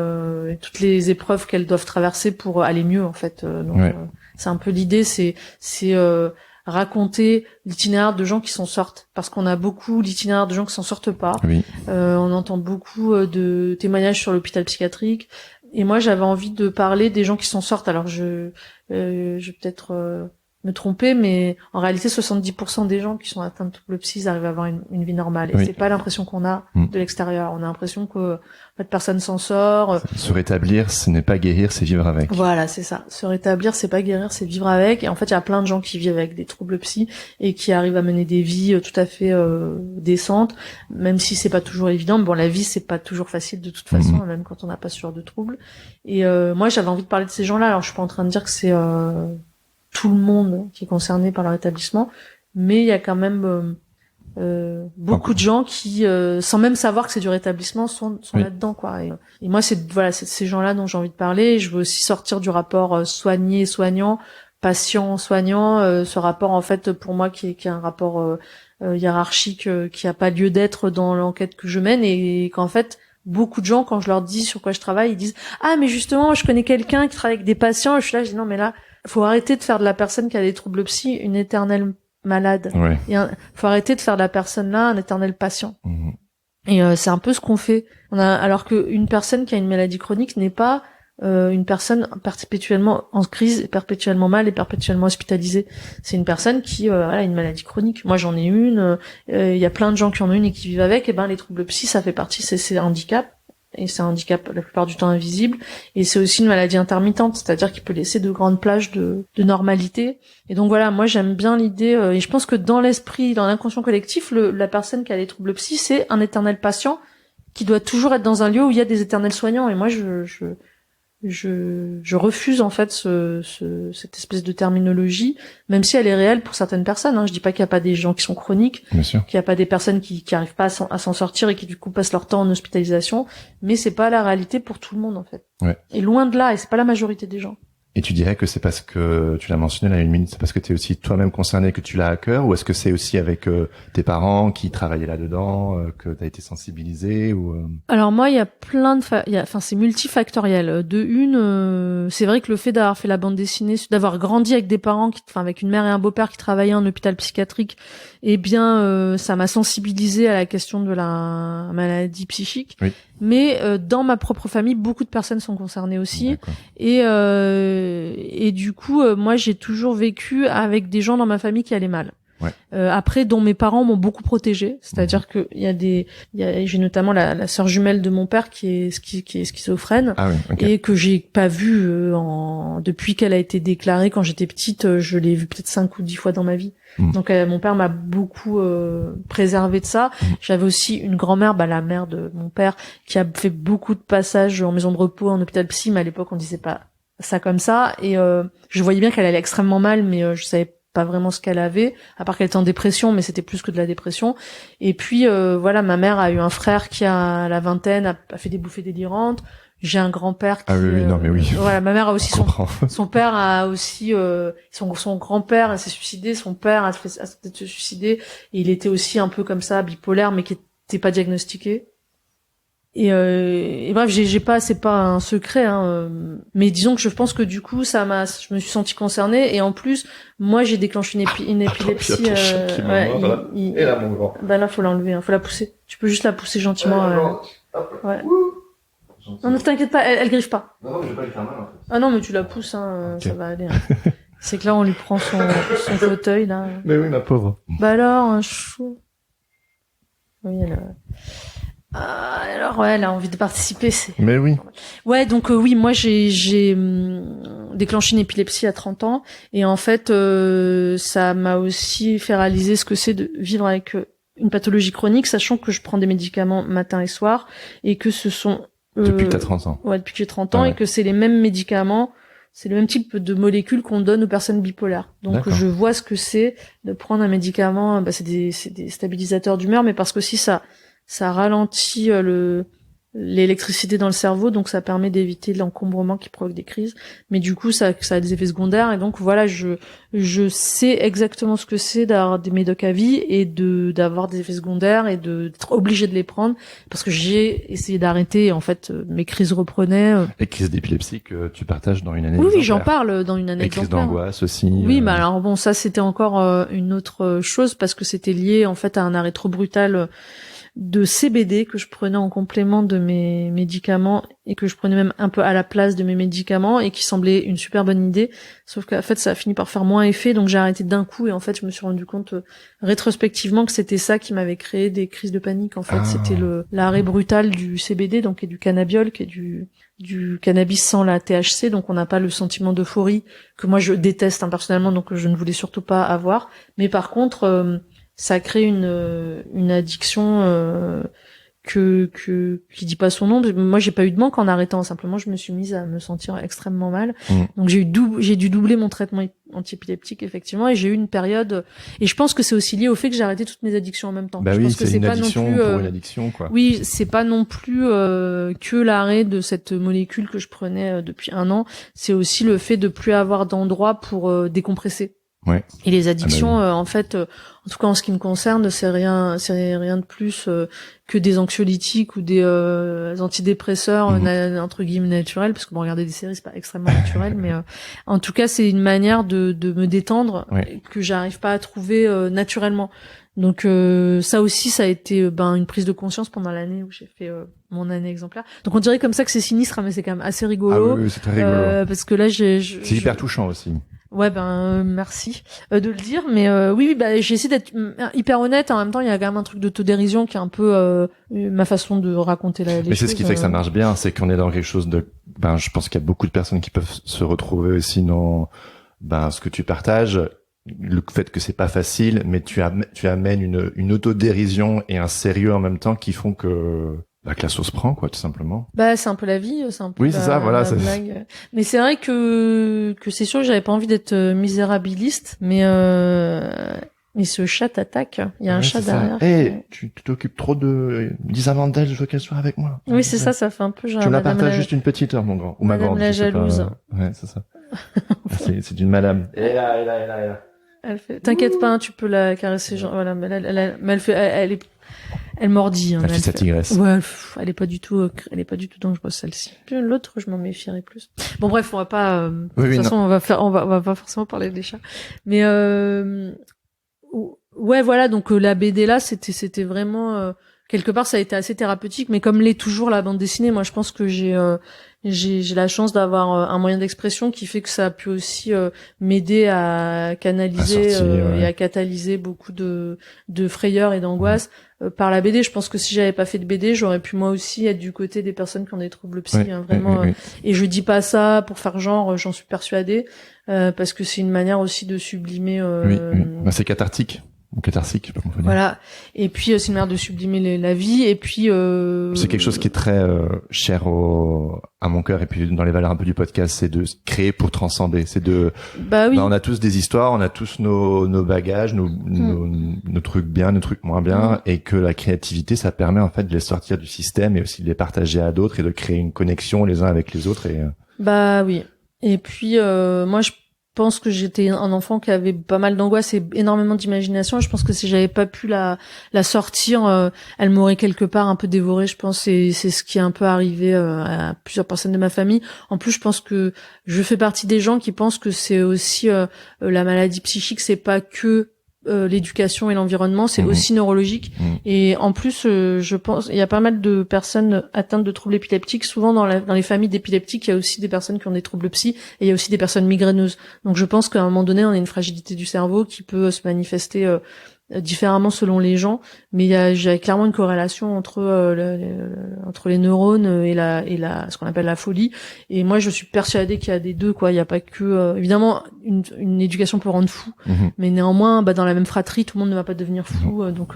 toutes les épreuves qu'elles doivent traverser pour aller mieux en fait. C'est un peu l'idée, c'est raconter l'itinéraire de gens qui s'en sortent parce qu'on a beaucoup d'itinéraires de gens qui s'en sortent pas. On entend beaucoup de témoignages sur l'hôpital psychiatrique et moi j'avais envie de parler des gens qui s'en sortent. Alors je vais peut-être me tromper, mais en réalité 70% des gens qui sont atteints de troubles psy arrivent à avoir une vie normale et c'est pas l'impression qu'on a de l'extérieur. On a l'impression que personne s'en sort. Se rétablir, ce n'est pas guérir, c'est vivre avec. Voilà, c'est ça. Se rétablir, c'est pas guérir, c'est vivre avec. Et en fait, il y a plein de gens qui vivent avec des troubles psy et qui arrivent à mener des vies tout à fait décentes, même si c'est pas toujours évident. Mais bon, la vie, c'est pas toujours facile de toute façon, même quand on n'a pas ce genre de troubles. Et moi, j'avais envie de parler de ces gens-là. Alors, je suis pas en train de dire que c'est tout le monde qui est concerné par le rétablissement, mais il y a quand même beaucoup de gens qui, sans même savoir que c'est du rétablissement, sont là-dedans, quoi. Et moi, c'est ces gens-là dont j'ai envie de parler. Et je veux aussi sortir du rapport soigné-soignant, patient-soignant, ce rapport en fait pour moi qui est un rapport hiérarchique qui a pas lieu d'être dans l'enquête que je mène et qu'en fait beaucoup de gens, quand je leur dis sur quoi je travaille, ils disent ah mais justement je connais quelqu'un qui travaille avec des patients. Et je suis là, je dis non mais là faut arrêter de faire de la personne qui a des troubles psy une éternelle malade. Faut arrêter de faire de la personne là un éternel patient. Et c'est un peu ce qu'on fait. Alors que une personne qui a une maladie chronique n'est pas une personne perpétuellement en crise, perpétuellement mal et perpétuellement hospitalisée. C'est une personne qui a une maladie chronique. Moi j'en ai une. Il y a plein de gens qui en ont une et qui vivent avec. Et les troubles psy ça fait partie, c'est un handicap. Et c'est un handicap la plupart du temps invisible. Et c'est aussi une maladie intermittente, c'est-à-dire qu'il peut laisser de grandes plages de normalité. Et donc voilà, moi j'aime bien l'idée, et je pense que dans l'esprit, dans l'inconscient collectif, la personne qui a des troubles psy, c'est un éternel patient qui doit toujours être dans un lieu où il y a des éternels soignants. Et moi je je refuse en fait cette espèce de terminologie, même si elle est réelle pour certaines personnes. Hein. Je dis pas qu'il y a pas des gens qui sont chroniques, Bien sûr. qu'il y a pas des personnes qui arrivent pas à s'en sortir et qui du coup passent leur temps en hospitalisation, mais c'est pas la réalité pour tout le monde en fait. Ouais. Et loin de là, et c'est pas la majorité des gens. Et tu dirais que c'est parce que, tu l'as mentionné là une minute, c'est parce que tu es aussi toi-même concerné que tu l'as à cœur, ou est-ce que c'est aussi avec tes parents qui travaillaient là-dedans, que tu as été sensibilisé ou Alors moi, il y a plein de c'est multifactoriel. C'est vrai que le fait d'avoir fait la bande dessinée, d'avoir grandi avec des parents avec une mère et un beau-père qui travaillaient en hôpital psychiatrique, eh bien ça m'a sensibilisé à la question de la maladie psychique. Oui. Mais dans ma propre famille, beaucoup de personnes sont concernées aussi. D'accord. Et du coup, moi, j'ai toujours vécu avec des gens dans ma famille qui allaient mal. Ouais. Après, dont mes parents m'ont beaucoup protégée. C'est-à-dire que j'ai notamment la sœur jumelle de mon père qui est schizophrène. Ah oui, okay. Et que j'ai pas vue depuis qu'elle a été déclarée. Quand j'étais petite, je l'ai vue peut-être 5 ou 10 fois dans ma vie. Donc mon père m'a beaucoup préservé de ça. J'avais aussi une grand-mère, la mère de mon père, qui a fait beaucoup de passages en maison de repos, en hôpital psy, mais à l'époque on disait pas ça comme ça. Et je voyais bien qu'elle allait extrêmement mal, mais je savais pas vraiment ce qu'elle avait, à part qu'elle était en dépression, mais c'était plus que de la dépression. Et puis ma mère a eu un frère qui à la vingtaine a fait des bouffées délirantes. J'ai un grand-père qui... Ah oui, non mais oui. Voilà, ma mère a aussi son père a aussi son grand-père s'est suicidé, son père a peut-être se suicider, et il était aussi un peu comme ça, bipolaire, mais qui était pas diagnostiqué. Et bref, c'est pas un secret, hein, mais disons que je pense que du coup, je me suis sentie concernée, et en plus, moi, j'ai déclenché une épilepsie. Et là, mon grand. Là, faut l'enlever, hein, faut la pousser. Tu peux juste la pousser gentiment. Ouais. Non, t'inquiète pas, elle griffe pas. Non, je vais pas lui faire mal, en fait. Ah non, mais tu la pousses, hein, Okay. ça va aller. Hein. C'est que là, on lui prend son fauteuil, là. Mais oui, ma pauvre. Alors, un chou. Oui, alors, elle a envie de participer, Mais oui. Ouais, donc oui, moi, j'ai déclenché une épilepsie à 30 ans, et en fait, ça m'a aussi fait réaliser ce que c'est de vivre avec une pathologie chronique, sachant que je prends des médicaments matin et soir, et que ce sont depuis que t'as 30 ans. Ouais, depuis que j'ai 30 ans, et que c'est les mêmes médicaments, c'est le même type de molécules qu'on donne aux personnes bipolaires. Donc je vois ce que c'est de prendre un médicament, c'est des stabilisateurs d'humeur, mais parce que si ça ralentit l'électricité dans le cerveau, donc ça permet d'éviter l'encombrement qui provoque des crises. Mais du coup, ça a des effets secondaires, et donc voilà, je sais exactement ce que c'est d'avoir des médocs à vie et d'avoir des effets secondaires et d'être obligé de les prendre, parce que j'ai essayé d'arrêter, et en fait mes crises reprenaient. Les crises d'épilepsie que tu partages dans une année. Oui, j'en parle dans une année. Les crises d'angoisse aussi. Oui, mais alors bon, ça c'était encore une autre chose, parce que c'était lié en fait à un arrêt trop brutal de CBD que je prenais en complément de mes médicaments, et que je prenais même un peu à la place de mes médicaments, et qui semblait une super bonne idée, sauf qu'en fait ça a fini par faire moins effet, donc j'ai arrêté d'un coup, et en fait je me suis rendu compte rétrospectivement que c'était ça qui m'avait créé des crises de panique. En fait c'était l'arrêt brutal du CBD, donc, et du cannabiol, qui est du cannabis sans la THC, donc on n'a pas le sentiment d'euphorie que moi je déteste personnellement, donc je ne voulais surtout pas avoir. Mais par contre ça crée une addiction qui dit pas son nom. Moi, j'ai pas eu de manque en arrêtant. Simplement, je me suis mise à me sentir extrêmement mal. Donc, j'ai dû doubler mon traitement antiépileptique, effectivement, et j'ai eu une période. Et je pense que c'est aussi lié au fait que j'ai arrêté toutes mes addictions en même temps. Bah je oui, pense que c'est une pas addiction non plus, pour une addiction, quoi. Oui, c'est pas non plus que l'arrêt de cette molécule que je prenais depuis 1 an. C'est aussi le fait de plus avoir d'endroit pour décompresser. Ouais. Et les addictions, en fait, en tout cas en ce qui me concerne, c'est rien de plus que des anxiolytiques ou des antidépresseurs entre guillemets naturels, parce que bon, regarder des séries c'est pas extrêmement naturel, mais en tout cas c'est une manière de me détendre que j'arrive pas à trouver naturellement. Donc ça aussi, ça a été une prise de conscience pendant l'année où j'ai fait mon année exemplaire. Donc on dirait comme ça que c'est sinistre, mais c'est quand même assez rigolo. Ah oui, c'est très rigolo. Parce que là c'est hyper touchant aussi. Ouais, merci de le dire, mais oui, j'ai essayé d'être hyper honnête. En même temps, il y a quand même un truc d'autodérision qui est un peu ma façon de raconter les choses. Mais c'est ce qui fait que ça marche bien, c'est qu'on est dans quelque chose de. Je pense qu'il y a beaucoup de personnes qui peuvent se retrouver aussi dans ce que tu partages. Le fait que c'est pas facile, mais tu amènes une autodérision et un sérieux en même temps qui font que Bah, que la sauce prend, quoi, tout simplement. Bah, c'est un peu la vie, c'est un peu Oui, c'est ça, voilà, la c'est- blague. Mais c'est vrai que c'est sûr que j'avais pas envie d'être misérabiliste, mais ce chat t'attaque. Il y a un Ouais, chat c'est ça. derrière. Hey, tu t'occupes trop de Lisa Mandel, je veux qu'elle soit avec moi. Oui, c'est ça fait un peu genre Tu me la Madame partages juste une petite heure, mon grand. Ou ma Madame grande, la je sais pas. jalouse. Ouais, c'est ça. C'est d'une madame. Elle est là, elle est là, elle est là, elle est là. Elle fait, t'inquiète pas, hein, tu peux la caresser, genre, voilà, mais elle fait, elle mordit, hein, Elle mais fait sa tigresse. ouais, elle est pas du tout dangereuse, celle-ci. Puis l'autre, je m'en méfierais plus. Bon, bref, on va pas, de Oui, oui, toute façon, non. on va pas forcément parler des chats. Mais, ouais, voilà, donc, la BD là, c'était vraiment, quelque part, ça a été assez thérapeutique, mais comme l'est toujours la bande dessinée, moi, je pense que j'ai la chance d'avoir un moyen d'expression qui fait que ça a pu aussi m'aider à canaliser À sortir, ouais. et à catalyser beaucoup de frayeur et d'angoisse par la BD. Je pense que si j'avais pas fait de BD, j'aurais pu moi aussi être du côté des personnes qui ont des troubles psy, Oui, hein, vraiment. oui, oui. Et je dis pas ça pour faire genre, j'en suis persuadée, parce que c'est une manière aussi de sublimer. Oui, oui. Bah, c'est cathartique. Ou catharsique, je sais pas comment on peut dire. Voilà. Et puis c'est une manière de sublimer la vie. Et puis C'est quelque chose qui est très cher à mon cœur et puis dans les valeurs un peu du podcast, c'est de créer pour transcender. C'est de, bah oui. on a tous des histoires, on a tous nos bagages, nos trucs bien, nos trucs moins bien, et que la créativité, ça permet en fait de les sortir du système et aussi de les partager à d'autres et de créer une connexion les uns avec les autres. Et bah oui. Et puis moi je pense que j'étais un enfant qui avait pas mal d'angoisse et énormément d'imagination. Je pense que si j'avais pas pu la sortir, elle m'aurait quelque part un peu dévorée, je pense. Et c'est ce qui est un peu arrivé à plusieurs personnes de ma famille. En plus, je pense que je fais partie des gens qui pensent que c'est aussi la maladie psychique, c'est pas que l'éducation et l'environnement, c'est aussi neurologique. Et en plus, je pense, il y a pas mal de personnes atteintes de troubles épileptiques. Souvent, dans les familles d'épileptiques, il y a aussi des personnes qui ont des troubles psy, et il y a aussi des personnes migraineuses. Donc, je pense qu'à un moment donné, on a une fragilité du cerveau qui peut se manifester différemment selon les gens, mais j'ai clairement une corrélation entre les neurones et ce qu'on appelle la folie. Et moi, je suis persuadée qu'il y a des deux, quoi. Il y a pas que évidemment une éducation peut rendre fou, mais néanmoins, dans la même fratrie, tout le monde ne va pas devenir fou. Donc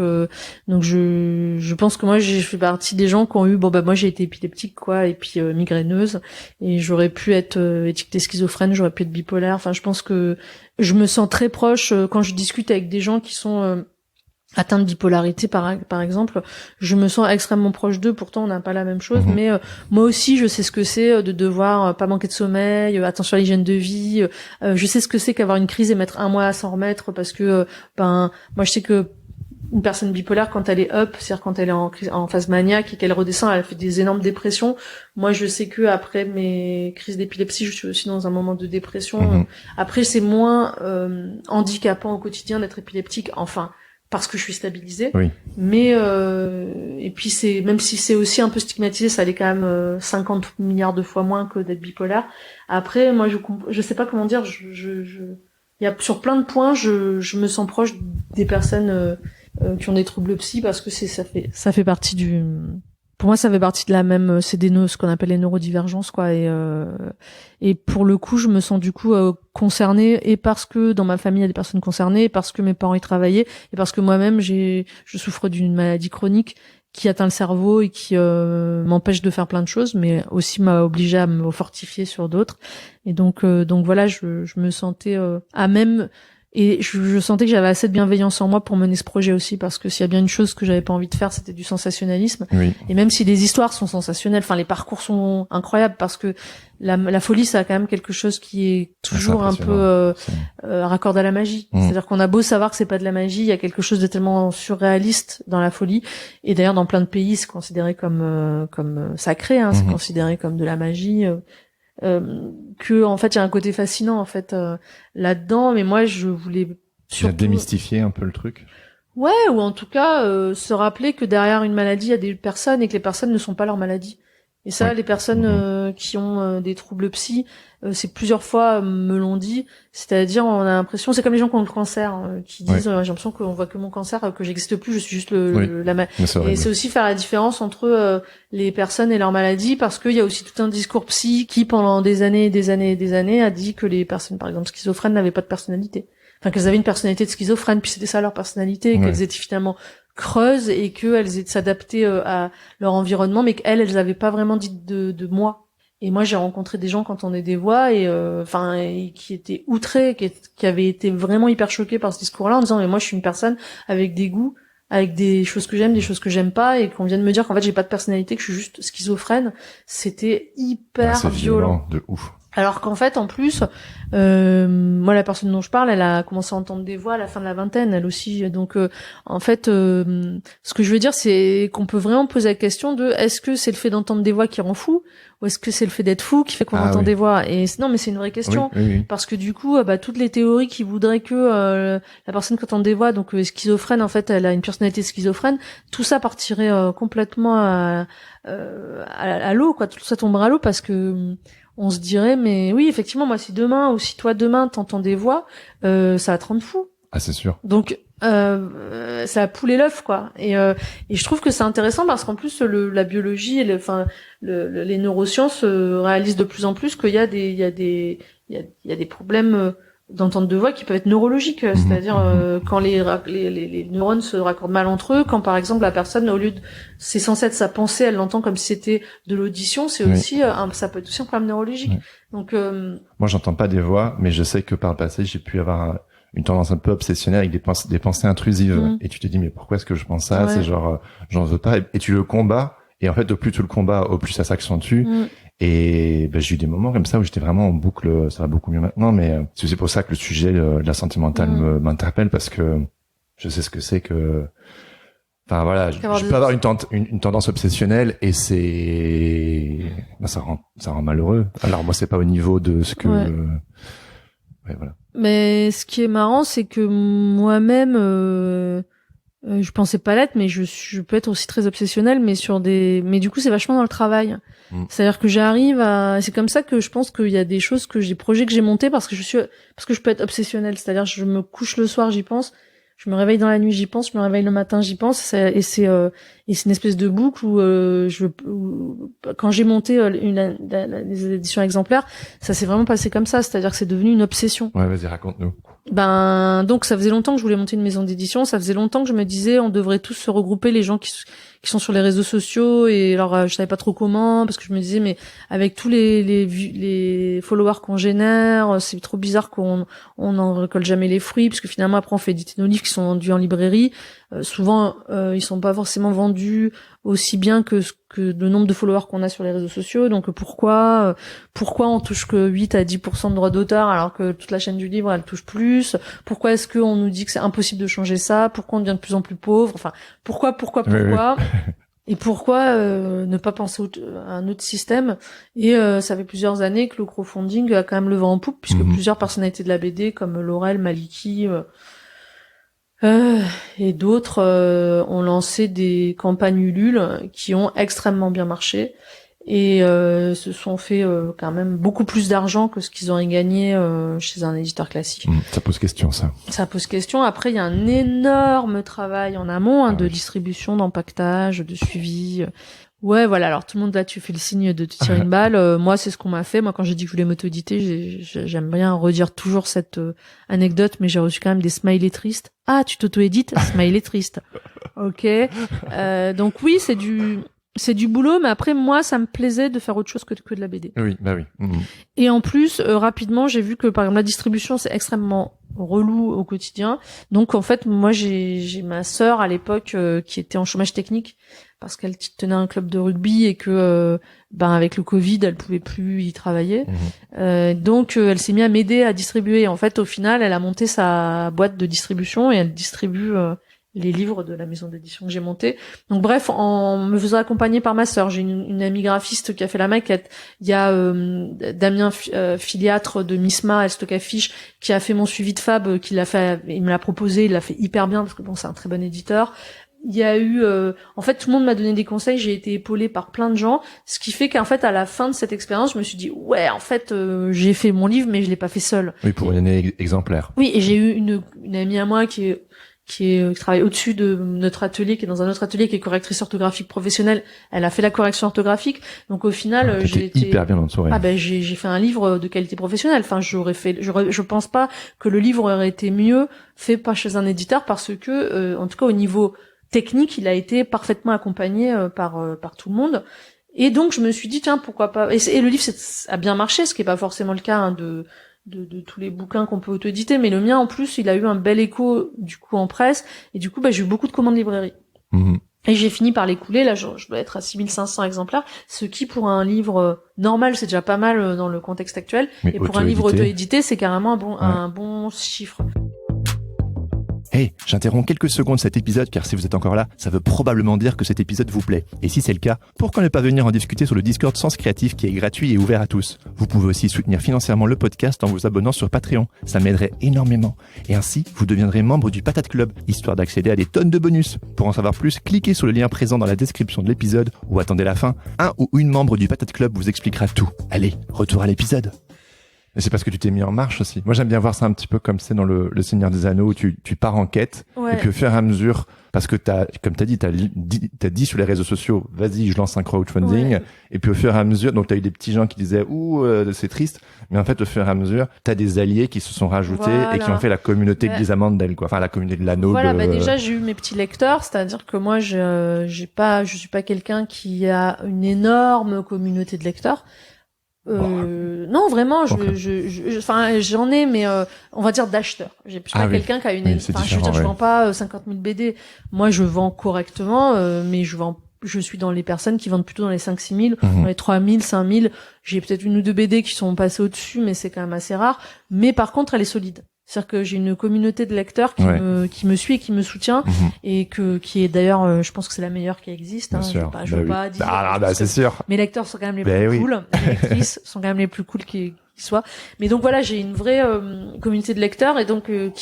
je pense que moi, je fais partie des gens qui ont eu moi j'ai été épileptique, quoi, et puis migraineuse, et j'aurais pu être étiquetée schizophrène, j'aurais pu être bipolaire. Enfin, je pense que je me sens très proche quand je discute avec des gens qui sont atteints de bipolarité par exemple, je me sens extrêmement proche d'eux. Pourtant on n'a pas la même chose, mais moi aussi je sais ce que c'est de devoir pas manquer de sommeil, attention à l'hygiène de vie, je sais ce que c'est qu'avoir une crise et mettre un mois à s'en remettre, parce que moi je sais que une personne bipolaire, quand elle est up, c'est-à-dire quand elle est en phase maniaque et qu'elle redescend, elle fait des énormes dépressions. Moi, je sais que après mes crises d'épilepsie, je suis aussi dans un moment de dépression. Après, c'est moins handicapant au quotidien d'être épileptique, enfin, parce que je suis stabilisée. Oui. Mais et puis c'est, même si c'est aussi un peu stigmatisé, ça allait quand même 50 milliards de fois moins que d'être bipolaire. Après, moi, je sais pas comment dire. Il y a sur plein de points, je me sens proche des personnes qui ont des troubles psy, parce que ça fait partie pour moi ça fait partie de la même, c'est ce qu'on appelle les neurodivergences, quoi, et pour le coup je me sens du coup concernée, et parce que dans ma famille il y a des personnes concernées, et parce que mes parents y travaillaient, et parce que moi-même je souffre d'une maladie chronique qui atteint le cerveau et qui m'empêche de faire plein de choses, mais aussi m'a obligée à me fortifier sur d'autres. Et donc voilà, je me sentais à même. Et je sentais que j'avais assez de bienveillance en moi pour mener ce projet aussi, parce que s'il y a bien une chose que j'avais pas envie de faire, c'était du sensationnalisme. Oui. Et même si les histoires sont sensationnelles, enfin les parcours sont incroyables, parce que la folie, ça a quand même quelque chose qui est toujours un peu raccordé à la magie. C'est-à-dire qu'on a beau savoir que c'est pas de la magie, il y a quelque chose de tellement surréaliste dans la folie. Et d'ailleurs, dans plein de pays, c'est considéré comme sacré, hein, c'est considéré comme de la magie. Que en fait il y a un côté fascinant en fait là-dedans, mais moi je voulais surtout démystifier un peu le truc. Ouais, ou en tout cas se rappeler que derrière une maladie il y a des personnes, et que les personnes ne sont pas leur maladie. Et ça, les personnes qui ont des troubles psy, c'est plusieurs fois me l'ont dit. C'est-à-dire, on a l'impression, c'est comme les gens qui ont le cancer, qui disent, j'ai l'impression qu'on voit que mon cancer, que j'existe plus, je suis juste et c'est aussi faire la différence entre les personnes et leur maladie, parce qu'il y a aussi tout un discours psy qui, pendant des années et des années et des années, a dit que les personnes, par exemple, schizophrènes n'avaient pas de personnalité. Enfin, qu'elles avaient une personnalité de schizophrène, puis c'était ça leur personnalité, et qu'elles étaient finalement creuses et qu'elles s'adaptaient à leur environnement, mais qu'elles avaient pas vraiment dit de moi. Et moi, j'ai rencontré des gens qui entendaient des voix et qui étaient outrés, qui avaient été vraiment hyper choqués par ce discours-là en disant mais moi, je suis une personne avec des goûts, avec des choses que j'aime, des choses que j'aime pas, et qu'on vient de me dire qu'en fait, j'ai pas de personnalité, que je suis juste schizophrène. C'était hyper violent. De ouf. Alors qu'en fait, en plus, moi, la personne dont je parle, elle a commencé à entendre des voix à la fin de la vingtaine, elle aussi. Donc, en fait, ce que je veux dire, c'est qu'on peut vraiment poser la question de est-ce que c'est le fait d'entendre des voix qui rend fou, ou est-ce que c'est le fait d'être fou qui fait qu'on entend des voix? Et non, mais c'est une vraie question, oui. parce que du coup, toutes les théories qui voudraient que la personne qui entend des voix, donc schizophrène, en fait, elle a une personnalité schizophrène, tout ça partirait complètement à l'eau, quoi. Tout ça tomberait à l'eau parce que on se dirait mais oui effectivement moi si demain ou si toi demain t'entends des voix ça va te rendre fou. Ah c'est sûr. Donc ça a poulé l'œuf quoi et je trouve que c'est intéressant parce qu'en plus la biologie et les neurosciences réalisent de plus en plus qu'il y a des problèmes d'entente de voix qui peuvent être neurologiques, c'est-à-dire quand les neurones se raccordent mal entre eux, quand par exemple la personne au lieu de c'est censé être sa pensée, elle l'entend comme si c'était de l'audition, c'est aussi ça peut être aussi un problème neurologique. Donc moi j'entends pas des voix, mais je sais que par le passé j'ai pu avoir une tendance un peu obsessionnelle avec des pensées intrusives et tu te dis mais pourquoi est-ce que je pense ça, c'est genre j'en veux pas et tu le combats et en fait au plus tu le combats au plus ça s'accentue. Et j'ai eu des moments comme ça où j'étais vraiment en boucle, ça va beaucoup mieux maintenant, mais c'est pour ça que le sujet de la santé mentale m'interpelle parce que je sais ce que c'est que, enfin voilà, je peux avoir une tendance obsessionnelle et ça rend malheureux. Alors moi c'est pas au niveau de ce que, voilà. Mais ce qui est marrant c'est que moi-même, je pensais pas l'être, mais je peux être aussi très obsessionnelle, mais du coup c'est vachement dans le travail. C'est-à-dire que c'est comme ça que je pense qu'il y a des choses des projets que j'ai montés parce que je peux être obsessionnelle. C'est-à-dire je me couche le soir, j'y pense, je me réveille dans la nuit, j'y pense, je me réveille le matin, j'y pense, et c'est une espèce de boucle où quand j'ai monté les éditions exemplaires, ça s'est vraiment passé comme ça. C'est-à-dire que c'est devenu une obsession. Ouais, vas-y, raconte-nous. Donc ça faisait longtemps que je voulais monter une maison d'édition, ça faisait longtemps que je me disais on devrait tous se regrouper, les gens qui sont sur les réseaux sociaux, et alors je savais pas trop comment parce que je me disais mais avec tous les followers qu'on génère, c'est trop bizarre qu'on n'en récolte jamais les fruits parce que finalement après on fait éditer nos livres qui sont vendus en librairie, souvent ils sont pas forcément vendus aussi bien que le nombre de followers qu'on a sur les réseaux sociaux. Donc pourquoi on touche que 8 à 10% de droits d'auteur alors que toute la chaîne du livre elle touche plus? Pourquoi est-ce qu'on nous dit que c'est impossible de changer ça? Pourquoi on devient de plus en plus pauvre? Enfin, pourquoi Oui. Et pourquoi ne pas penser à un autre système? Et ça fait plusieurs années que le crowdfunding a quand même le vent en poupe puisque plusieurs personnalités de la BD comme Laurel, Maliki et d'autres ont lancé des campagnes Ulule qui ont extrêmement bien marché et se sont fait quand même beaucoup plus d'argent que ce qu'ils auraient gagné chez un éditeur classique. Ça pose question, ça. Ça pose question. Après, il y a un énorme travail en amont de distribution, d'empaquetage, de suivi. Ouais, voilà. Alors tout le monde là, tu fais le signe de te tirer une balle. Moi, c'est ce qu'on m'a fait. Moi, quand j'ai dit que je voulais m'auto-éditer, j'aime bien redire toujours cette anecdote, mais j'ai reçu quand même des smileys tristes. Ah, tu t'auto-édites, smiley triste. Ok. Donc oui, c'est du boulot, mais après moi, ça me plaisait de faire autre chose que de la BD. Oui, bah oui. Et en plus, rapidement, j'ai vu que par exemple la distribution, c'est extrêmement relou au quotidien. Donc en fait, moi, j'ai ma sœur à l'époque qui était en chômage technique parce qu'elle tenait un club de rugby et que avec le Covid, elle pouvait plus y travailler. Donc elle s'est mise à m'aider à distribuer. En fait, au final, elle a monté sa boîte de distribution et elle distribue les livres de la maison d'édition que j'ai montée. Donc bref, en me faisant accompagner par ma sœur, j'ai une amie graphiste qui a fait la maquette. Il y a Damien Filiatre de Misma, El Stock Affiche, qui a fait mon suivi de fab, il me l'a proposé, il l'a fait hyper bien parce que bon, c'est un très bon éditeur. Il y a eu, en fait, tout le monde m'a donné des conseils, j'ai été épaulée par plein de gens, ce qui fait qu'en fait, à la fin de cette expérience, je me suis dit, ouais, en fait, j'ai fait mon livre, mais je l'ai pas fait seule. Oui, pour une année exemplaire. Oui, et j'ai eu une amie à moi qui travaille au-dessus de notre atelier, qui est dans un autre atelier, qui est correctrice orthographique professionnelle. Elle a fait la correction orthographique. Donc au final, j'ai été hyper bien entourée. Ah j'ai fait un livre de qualité professionnelle. Enfin, je pense pas que le livre aurait été mieux fait pas chez un éditeur parce que en tout cas au niveau technique, il a été parfaitement accompagné par tout le monde. Et donc je me suis dit tiens, pourquoi pas. Et le livre a bien marché, ce qui est pas forcément le cas de tous les bouquins qu'on peut auto-éditer, mais le mien en plus, il a eu un bel écho du coup en presse, et du coup j'ai eu beaucoup de commandes librairie. Et j'ai fini par l'écouler, là je dois être à 6500 exemplaires, ce qui pour un livre normal c'est déjà pas mal dans le contexte actuel, mais et pour un livre auto-édité c'est carrément un bon chiffre. Hey, j'interromps quelques secondes cet épisode car si vous êtes encore là, ça veut probablement dire que cet épisode vous plaît. Et si c'est le cas, pourquoi ne pas venir en discuter sur le Discord Sens Créatif qui est gratuit et ouvert à tous. Vous pouvez aussi soutenir financièrement le podcast en vous abonnant sur Patreon. Ça m'aiderait énormément. Et ainsi, vous deviendrez membre du Patate Club, histoire d'accéder à des tonnes de bonus. Pour en savoir plus, cliquez sur le lien présent dans la description de l'épisode ou attendez la fin. Un ou une membre du Patate Club vous expliquera tout. Allez, retour à l'épisode. Et c'est parce que tu t'es mis en marche aussi. Moi, j'aime bien voir ça un petit peu comme c'est dans le Seigneur des Anneaux où tu pars en quête. Ouais. Et puis au fur et à mesure, parce que comme t'as dit sur les réseaux sociaux, vas-y, je lance un crowdfunding. Ouais. Et puis au fur et à mesure, donc t'as eu des petits gens qui disaient, c'est triste. Mais en fait, au fur et à mesure, t'as des alliés qui se sont rajoutés et qui ont fait la communauté des Amandelles, quoi. Enfin, la communauté de l'anneau. Voilà, déjà, j'ai eu mes petits lecteurs, c'est-à-dire que moi, je suis pas quelqu'un qui a une énorme communauté de lecteurs. Non, vraiment, j'en ai, mais on va dire d'acheteurs. J'ai pas quelqu'un qui a une. Enfin, je veux dire, je vends pas 50 000 BD. Moi, je vends correctement, mais je suis dans les personnes qui vendent plutôt dans les 5-6 000, dans les 3 000, 5 000. J'ai peut-être une ou deux BD qui sont passées au-dessus, mais c'est quand même assez rare. Mais par contre, elle est solide. C'est-à-dire que j'ai une communauté de lecteurs qui me suit et qui me soutient et qui est d'ailleurs, je pense que c'est la meilleure qui existe. Hein. Je veux pas dire. C'est sûr. Mes lecteurs sont quand même les plus cool. Mes lectrices sont quand même les plus cool qui soient. Mais donc voilà, j'ai une vraie communauté de lecteurs et donc mais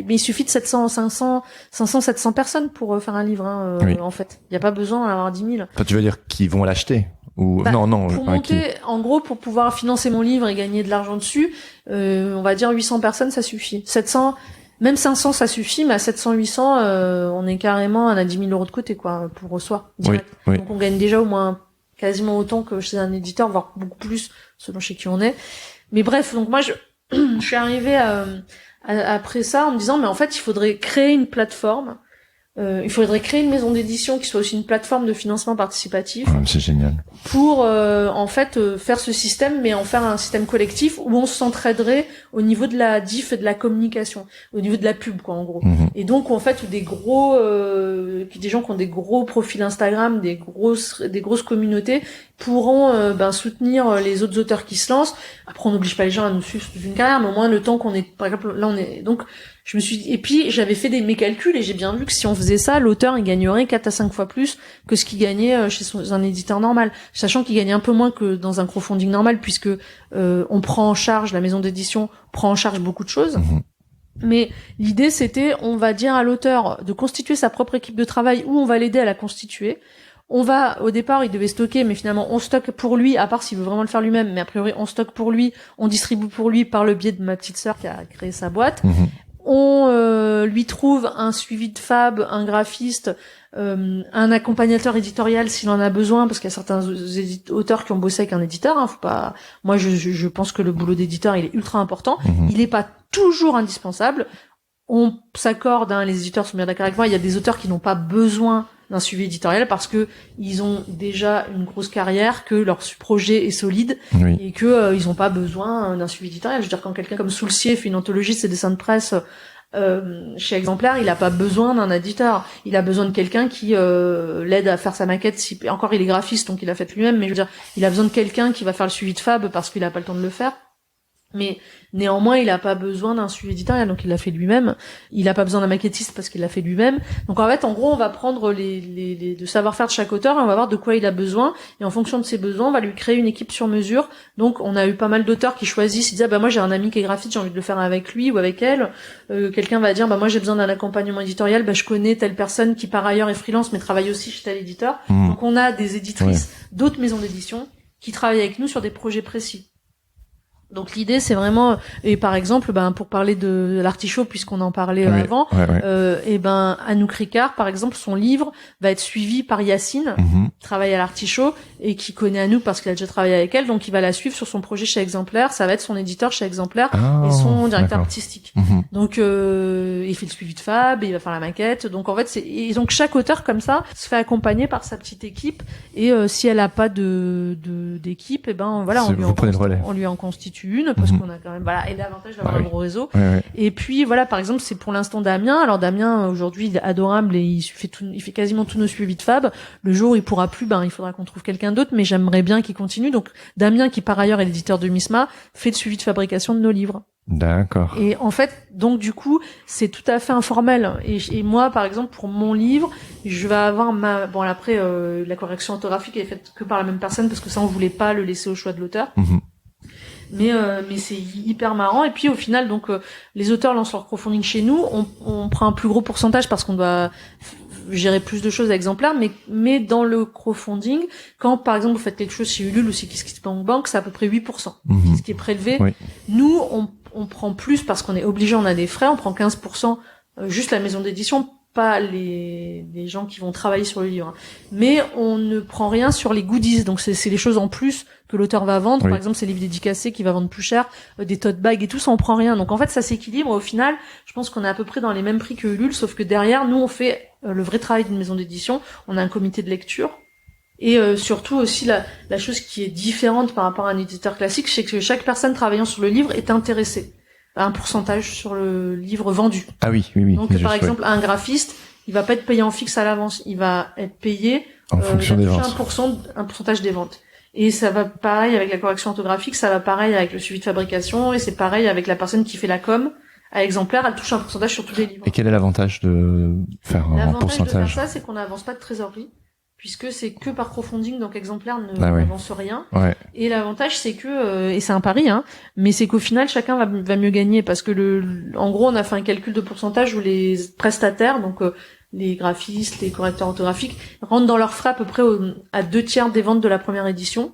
il suffit de 500, 700 personnes pour faire un livre. En fait, il y a pas besoin d'avoir 10 000. Enfin, tu veux dire qu'ils vont l'acheter? Ou non, pour monter, en gros, pour pouvoir financer mon livre et gagner de l'argent dessus, on va dire 800 personnes, ça suffit. 700, même 500, ça suffit, mais à 700, 800, on est carrément à 10 000 euros de côté, quoi, pour soi, direct. Oui. Donc on gagne déjà au moins quasiment autant que chez un éditeur, voire beaucoup plus, selon chez qui on est. Mais bref, donc moi, je suis arrivée après ça en me disant, mais en fait, il faudrait créer une plateforme. Il faudrait créer une maison d'édition qui soit aussi une plateforme de financement participatif. C'est génial. Pour en fait faire ce système, mais en faire un système collectif où on s'entraiderait au niveau de la diff et de la communication, au niveau de la pub, quoi, en gros. Et donc en fait, où des gens qui ont des gros profils Instagram, des grosses communautés pourront soutenir les autres auteurs qui se lancent. Après, on n'oblige pas les gens à nous suivre toute une carrière, mais au moins le temps qu'on est, par exemple, là on est donc. Je me suis dit, et puis j'avais fait mes calculs et j'ai bien vu que si on faisait ça, l'auteur il gagnerait 4 à 5 fois plus que ce qu'il gagnait chez un éditeur normal, sachant qu'il gagnait un peu moins que dans un crowdfunding normal puisque on prend en charge, la maison d'édition prend en charge beaucoup de choses. Mais l'idée c'était, on va dire à l'auteur de constituer sa propre équipe de travail ou on va l'aider à la constituer. Au départ, il devait stocker, mais finalement, on stocke pour lui, à part s'il veut vraiment le faire lui-même, mais a priori, on stocke pour lui, on distribue pour lui par le biais de ma petite sœur qui a créé sa boîte. On lui trouve un suivi de fab, un graphiste, un accompagnateur éditorial s'il en a besoin, parce qu'il y a certains auteurs qui ont bossé avec un éditeur. Faut pas. Moi, je pense que le boulot d'éditeur il est ultra important. Il n'est pas toujours indispensable. On s'accorde, les éditeurs sont bien d'accord avec moi. Il y a des auteurs qui n'ont pas besoin d'un suivi éditorial parce que ils ont déjà une grosse carrière, que leur projet est solide et que ils ont pas besoin d'un suivi éditorial. Je veux dire, quand quelqu'un comme Soulcier fait une anthologie de ses dessins de presse chez Exemplaire, il a pas besoin d'un éditeur. Il a besoin de quelqu'un qui l'aide à faire sa maquette. Encore, il est graphiste, donc il l'a fait lui-même, mais je veux dire, il a besoin de quelqu'un qui va faire le suivi de fab parce qu'il a pas le temps de le faire. Mais néanmoins, il a pas besoin d'un suivi éditorial, donc il l'a fait lui-même. Il a pas besoin d'un maquettiste parce qu'il l'a fait lui-même. Donc en fait, en gros, on va prendre le savoir-faire de chaque auteur et on va voir de quoi il a besoin. Et en fonction de ses besoins, on va lui créer une équipe sur mesure. Donc on a eu pas mal d'auteurs qui choisissent, ils disent moi j'ai un ami qui est graphiste, j'ai envie de le faire avec lui ou avec elle. Quelqu'un va dire moi j'ai besoin d'un accompagnement éditorial, je connais telle personne qui par ailleurs est freelance mais travaille aussi chez tel éditeur. Donc on a des éditrices d'autres maisons d'édition qui travaillent avec nous sur des projets précis. Donc l'idée c'est vraiment, et par exemple pour parler de l'artichaut puisqu'on en parlait avant, Anouk Ricard par exemple, son livre va être suivi par Yacine travaille à l'Artichaut et qui connaît Anouk parce qu'il a déjà travaillé avec elle, donc il va la suivre sur son projet chez Exemplaire. Ça va être son éditeur chez Exemplaire et son directeur artistique. Donc il fait le suivi de Fab, et il va faire la maquette. Donc en fait et donc chaque auteur comme ça se fait accompagner par sa petite équipe et si elle a pas d'équipe, et ben voilà, on lui en constitue une parce qu'on a quand même et l'avantage d'avoir un gros réseau. Et puis voilà, par exemple, c'est pour l'instant Damien. Alors Damien aujourd'hui il est adorable et il fait quasiment tous nos suivis de Fab. Le jour où il pourra plus, il faudra qu'on trouve quelqu'un d'autre, mais j'aimerais bien qu'il continue. Donc Damien, qui par ailleurs est l'éditeur de Misma, fait le suivi de fabrication de nos livres. D'accord. Et en fait, donc du coup, c'est tout à fait informel. Et moi, par exemple, pour mon livre, je vais avoir après la correction orthographique est faite que par la même personne parce que ça on voulait pas le laisser au choix de l'auteur. Mais c'est hyper marrant. Et puis au final, donc les auteurs lancent leur crowdfunding chez nous. On prend un plus gros pourcentage parce qu'on doit gérer plus de choses à Exemplaire, mais dans le crowdfunding, quand par exemple vous faites quelque chose chez Ulule ou chez KissKissBankBank, c'est à peu près 8%, ce qui est prélevé. Nous, on prend plus parce qu'on est obligé, on a des frais, on prend 15%, juste la maison d'édition, pas les gens qui vont travailler sur le livre. Mais on ne prend rien sur les goodies, donc c'est les choses en plus que l'auteur va vendre. Par exemple, ces livres dédicacés qui va vendre plus cher, des tote bags et tout, ça on prend rien. Donc en fait, ça s'équilibre. Au final, je pense qu'on est à peu près dans les mêmes prix que Ulule, sauf que derrière, nous on fait le vrai travail d'une maison d'édition. On a un comité de lecture. Et surtout aussi la chose qui est différente par rapport à un éditeur classique, c'est que chaque personne travaillant sur le livre est intéressée à un pourcentage sur le livre vendu. Ah oui. Donc par exemple, un graphiste, il va pas être payé en fixe à l'avance, il va être payé en fonction des ventes. un pourcentage des ventes. Et ça va pareil avec la correction orthographique, ça va pareil avec le suivi de fabrication, et c'est pareil avec la personne qui fait la com. À Exemplaire, elle touche un pourcentage sur tous les livres. Et quel est l'avantage de faire un pourcentage? L'avantage de faire ça, c'est qu'on n'avance pas de trésorerie, puisque c'est que par crowdfunding, donc Exemplaire n'avance rien. Et l'avantage, c'est que, et c'est un pari, mais c'est qu'au final, chacun va mieux gagner, parce que en gros, on a fait un calcul de pourcentage où les prestataires, donc les graphistes, les correcteurs orthographiques, rentrent dans leurs frais à peu près à 2/3 des ventes de la première édition.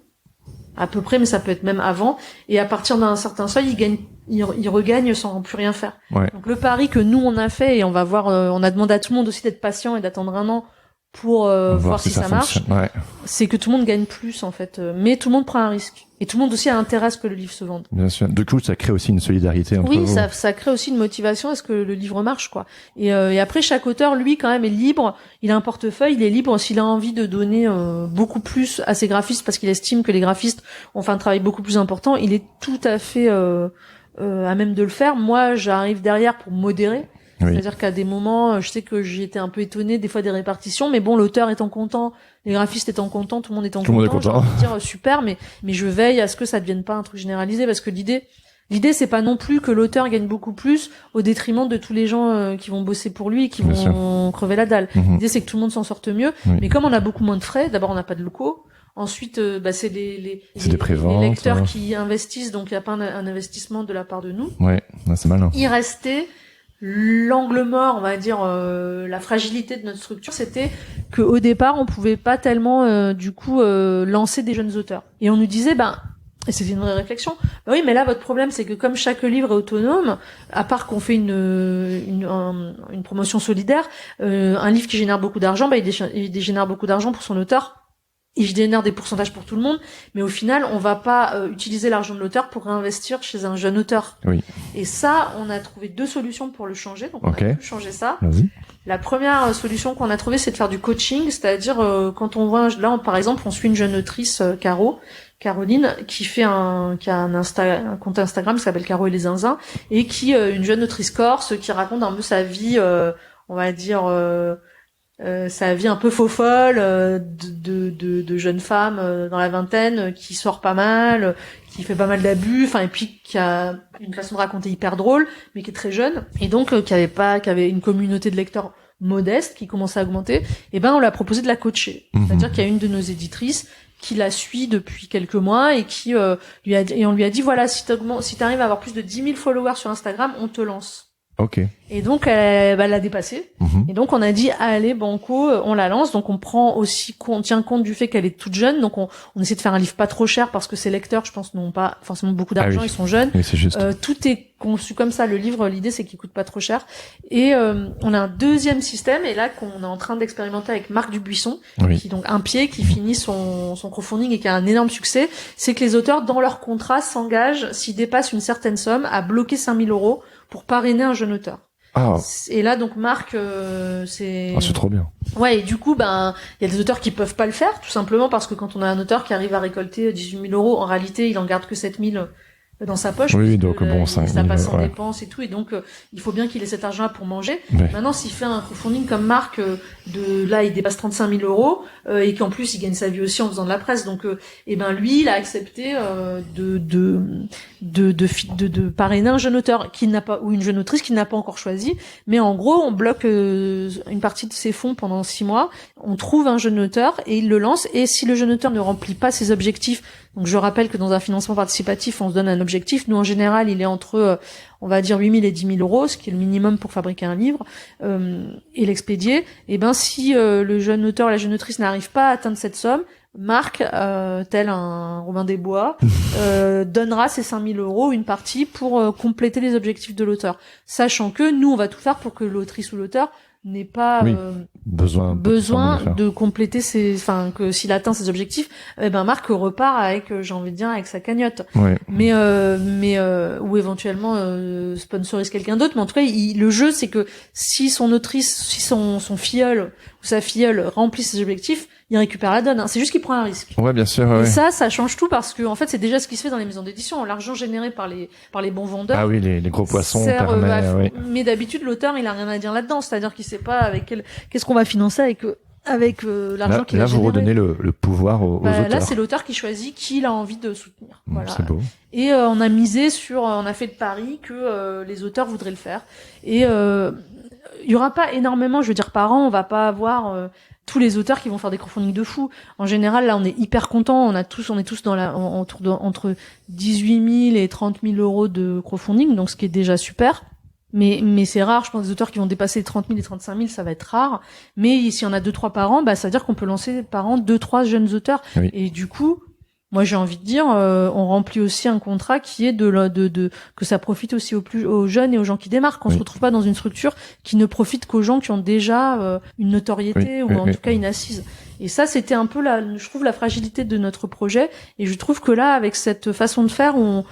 À peu près, mais ça peut être même avant. Et à partir d'un certain seuil, ils regagnent sans plus rien faire. Donc le pari que nous on a fait, et on va voir, on a demandé à tout le monde aussi d'être patient et d'attendre un an pour voir si ça marche. C'est que tout le monde gagne plus en fait, mais tout le monde prend un risque. Et tout le monde aussi a intérêt à ce que le livre se vende. Bien sûr. Du coup, ça crée aussi une solidarité entre vous. Oui, ça crée aussi une motivation à ce que le livre marche, quoi. Et après, chaque auteur, lui, quand même, est libre. Il a un portefeuille, il est libre s'il a envie de donner beaucoup plus à ses graphistes parce qu'il estime que les graphistes ont fait un travail beaucoup plus important. Il est tout à fait à même de le faire. Moi, j'arrive derrière pour modérer. C'est-à-dire qu'à des moments, je sais que j'ai été un peu étonnée des fois des répartitions, mais bon, l'auteur étant content, les graphistes étant contents, tout le monde étant content, j'ai envie de dire super, mais je veille à ce que ça devienne pas un truc généralisé, parce que l'idée c'est pas non plus que l'auteur gagne beaucoup plus au détriment de tous les gens qui vont bosser pour lui et qui vont crever la dalle. L'idée c'est que tout le monde s'en sorte mieux, mais comme on a beaucoup moins de frais, d'abord on n'a pas de locaux. Ensuite, c'est les lecteurs qui investissent, donc il n'y a pas un investissement de la part de nous. C'est malin. Il restait l'angle mort, on va dire, la fragilité de notre structure, c'était que au départ, on pouvait pas tellement, lancer des jeunes auteurs. Et on nous disait, et c'était une vraie réflexion, oui, mais là, votre problème, c'est que comme chaque livre est autonome, à part qu'on fait une promotion solidaire, un livre qui génère beaucoup d'argent, il génère beaucoup d'argent pour son auteur. Il génère des pourcentages pour tout le monde, mais au final, on va pas utiliser l'argent de l'auteur pour réinvestir chez un jeune auteur. Et ça, on a trouvé 2 solutions pour le changer, donc on a pu changer ça. La première solution qu'on a trouvée, c'est de faire du coaching, c'est-à-dire quand on voit, là, par exemple, on suit une jeune autrice, Caroline, qui a un compte Instagram qui s'appelle Caro et les Zinzins, et qui une jeune autrice corse qui raconte un peu sa vie, on va dire sa vie un peu faux-folle de jeune femme dans la vingtaine qui sort pas mal, qui fait pas mal d'abus, et puis qui a une façon de raconter hyper drôle, mais qui est très jeune, et donc qui avait une communauté de lecteurs modeste qui commençait à augmenter. Et on lui a proposé de la coacher. C'est-à-dire qu'il y a une de nos éditrices qui la suit depuis quelques mois et qui on lui a dit voilà, si t'arrives à avoir plus de 10 000 followers sur Instagram, on te lance. Et donc elle l'a dépassé. Et donc on a dit allez banco, on la lance. Donc on tient compte du fait qu'elle est toute jeune. Donc on essaie de faire un livre pas trop cher parce que ses lecteurs, je pense, n'ont pas forcément beaucoup d'argent, ils sont jeunes. Oui, c'est juste. Tout est conçu comme ça. Le livre, l'idée c'est qu'il coûte pas trop cher. Et on a un deuxième système, et là qu'on est en train d'expérimenter avec Marc Dubuisson, qui est donc un pied, qui finit son crowdfunding et qui a un énorme succès. C'est que les auteurs dans leur contrat s'engagent, s'ils dépassent une certaine somme, à bloquer 5 000 € pour parrainer un jeune auteur. Ah. Et là donc Marc, c'est trop bien. Ouais, et du coup il y a des auteurs qui peuvent pas le faire, tout simplement parce que quand on a un auteur qui arrive à récolter 18 000 €, en réalité il en garde que 7 000 dans sa poche. Oui, donc bon, ça 5 000, passe en dépenses et tout, et donc il faut bien qu'il ait cet argent-là pour manger. Ouais. Maintenant, s'il fait un crowdfunding comme Marc, là il dépasse 35 000 € et qu'en plus il gagne sa vie aussi en faisant de la presse, donc lui il a accepté de parrainer un jeune auteur qui n'a pas, ou une jeune autrice qui n'a pas encore choisi, mais en gros on bloque une partie de ses fonds pendant 6 mois, on trouve un jeune auteur et il le lance, et si le jeune auteur ne remplit pas ses objectifs, donc je rappelle que dans un financement participatif on se donne un objectif, nous en général il est entre on va dire 8 000 et 10 000 €, ce qui est le minimum pour fabriquer un livre et l'expédier, et si le jeune auteur, la jeune autrice n'arrive pas à atteindre cette somme, Marc, tel un Robin des Bois, donnera ces 5 000 €, une partie, pour compléter les objectifs de l'auteur, sachant que nous on va tout faire pour que l'autrice ou l'auteur n'ait pas besoin de compléter que s'il atteint ses objectifs, Marc repart avec, j'ai envie de dire, avec sa cagnotte. Ouais. Mais ou éventuellement sponsorise quelqu'un d'autre, mais en tout cas le jeu c'est que si son autrice, si son filleul ou sa filleule remplit ses objectifs, il récupère la donne. C'est juste qu'il prend un risque. Ouais, bien sûr. Et ça change tout, parce que en fait c'est déjà ce qui se fait dans les maisons d'édition. L'argent généré par les bons vendeurs. Ah oui, les gros poissons permet. Mais d'habitude l'auteur il a rien à dire là-dedans, c'est-à-dire qu'il sait pas avec qu'est-ce qu'on va financer avec l'argent qu'il a généré. Là, vous redonnez le pouvoir aux auteurs. Là, c'est l'auteur qui choisit qui il a envie de soutenir. Voilà. C'est beau. Et on a misé on a fait de pari que les auteurs voudraient le faire. Et il y aura pas énormément, je veux dire, par an, on va pas avoir tous les auteurs qui vont faire des crowdfunding de fou. En général, là, on est hyper contents. On est tous dans entre 18 000 et 30 000 € de crowdfunding, donc ce qui est déjà super. Mais c'est rare, je pense, des auteurs qui vont dépasser les 30 000 et 35 000, ça va être rare. Mais s'il y en a 2-3 par an, ça veut dire qu'on peut lancer par an 2-3 jeunes auteurs. Oui. Et du coup, moi j'ai envie de dire, on remplit aussi un contrat qui est que ça profite aussi aux jeunes et aux gens qui démarrent, qu'on se retrouve pas dans une structure qui ne profite qu'aux gens qui ont déjà une notoriété ou en tout cas une assise. Et ça, c'était un peu je trouve la fragilité de notre projet, et je trouve que là, avec cette façon de faire, on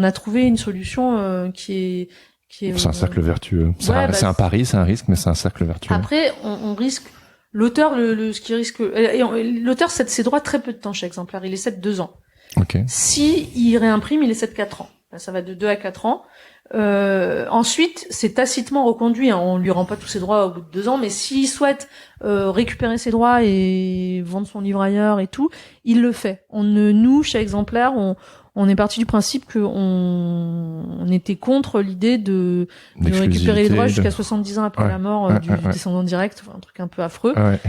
a trouvé une solution qui est c'est un cercle vertueux. C'est un pari, c'est un risque, mais c'est un cercle vertueux. Après, on risque l'auteur, ce qui risque, l'auteur cède ses droits très peu de temps chez Exemplaire. Il est cède 2 ans. Okay. Si il réimprime, il est cède 4 ans. Ça va de 2 à 4 ans. Ensuite, c'est tacitement reconduit. On lui rend pas tous ses droits au bout de 2 ans, mais s'il souhaite récupérer ses droits et vendre son livre ailleurs et tout, il le fait. Nous, chez Exemplaire, on est parti du principe que on était contre l'idée de récupérer les droits jusqu'à 70 ans après la mort du descendant direct, un truc un peu affreux. Ouais.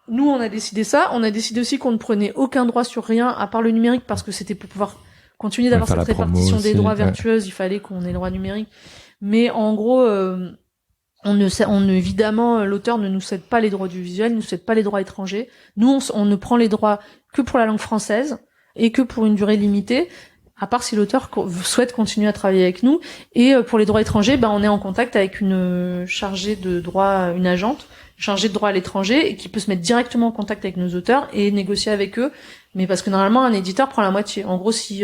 Nous, on a décidé ça. On a décidé aussi qu'on ne prenait aucun droit sur rien à part le numérique, parce que c'était pour pouvoir continuer d'avoir cette répartition des droits vertueuse. Il fallait qu'on ait le droit numérique. Mais en gros, évidemment, l'auteur ne nous cède pas les droits du visuel, ne nous cède pas les droits étrangers. Nous, on ne prend les droits que pour la langue française et que pour une durée limitée, à part si l'auteur souhaite continuer à travailler avec nous. Et pour les droits étrangers, on est en contact avec une chargée de droit, une agente chargée de droit à l'étranger, et qui peut se mettre directement en contact avec nos auteurs et négocier avec eux. Mais parce que normalement, un éditeur prend la moitié. En gros, si